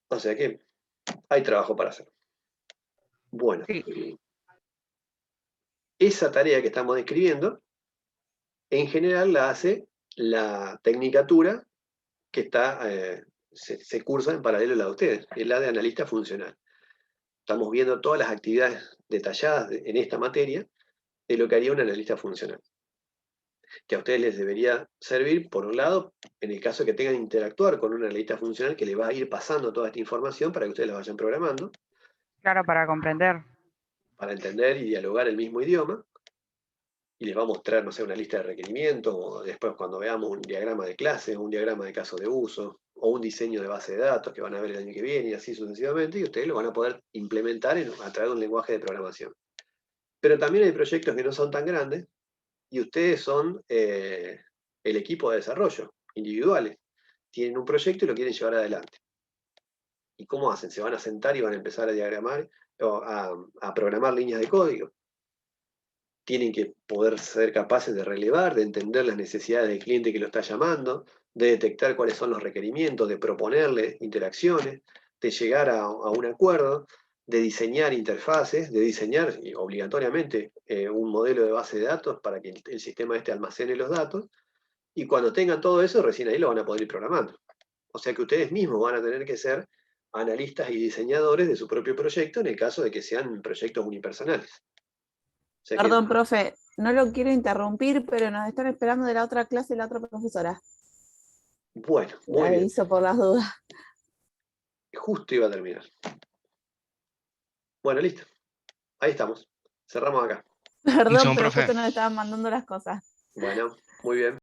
O sea que hay trabajo para hacer. Bueno, Sí. esa tarea que estamos describiendo, en general la hace la tecnicatura que está, se cursa en paralelo a la de ustedes, que es la de analista funcional. Estamos viendo todas las actividades detalladas en esta materia de lo que haría un analista funcional, que a ustedes les debería servir, por un lado, en el caso de que tengan que interactuar con un analista funcional que les va a ir pasando toda esta información para que ustedes la vayan programando. Claro, para comprender. Para entender y dialogar el mismo idioma, y les va a mostrar, no sé, una lista de requerimientos, o después cuando veamos un diagrama de clases, un diagrama de caso de uso, o un diseño de base de datos que van a ver el año que viene, y así sucesivamente, y ustedes lo van a poder implementar a través de un lenguaje de programación. Pero también hay proyectos que no son tan grandes, y ustedes son el equipo de desarrollo, individuales. Tienen un proyecto y lo quieren llevar adelante. ¿Y cómo hacen? Se van a sentar y van a empezar a diagramar, o a programar líneas de código. Tienen que poder ser capaces de relevar, de entender las necesidades del cliente que lo está llamando, de detectar cuáles son los requerimientos, de proponerle interacciones, de llegar a un acuerdo, de diseñar interfaces, de diseñar obligatoriamente un modelo de base de datos para que el sistema almacene los datos, y cuando tengan todo eso, recién ahí lo van a poder ir programando. O sea que ustedes mismos van a tener que ser analistas y diseñadores de su propio proyecto en el caso de que sean proyectos unipersonales. O sea que- Perdón, profe, no lo quiero interrumpir, pero nos están esperando de la otra clase la otra profesora. Bueno, Le muy bien. aviso por las dudas. Justo iba a terminar. Bueno, listo. Ahí estamos. Cerramos acá. Perdón, Función, pero profe. justo nos estaban mandando las cosas. Bueno, muy bien.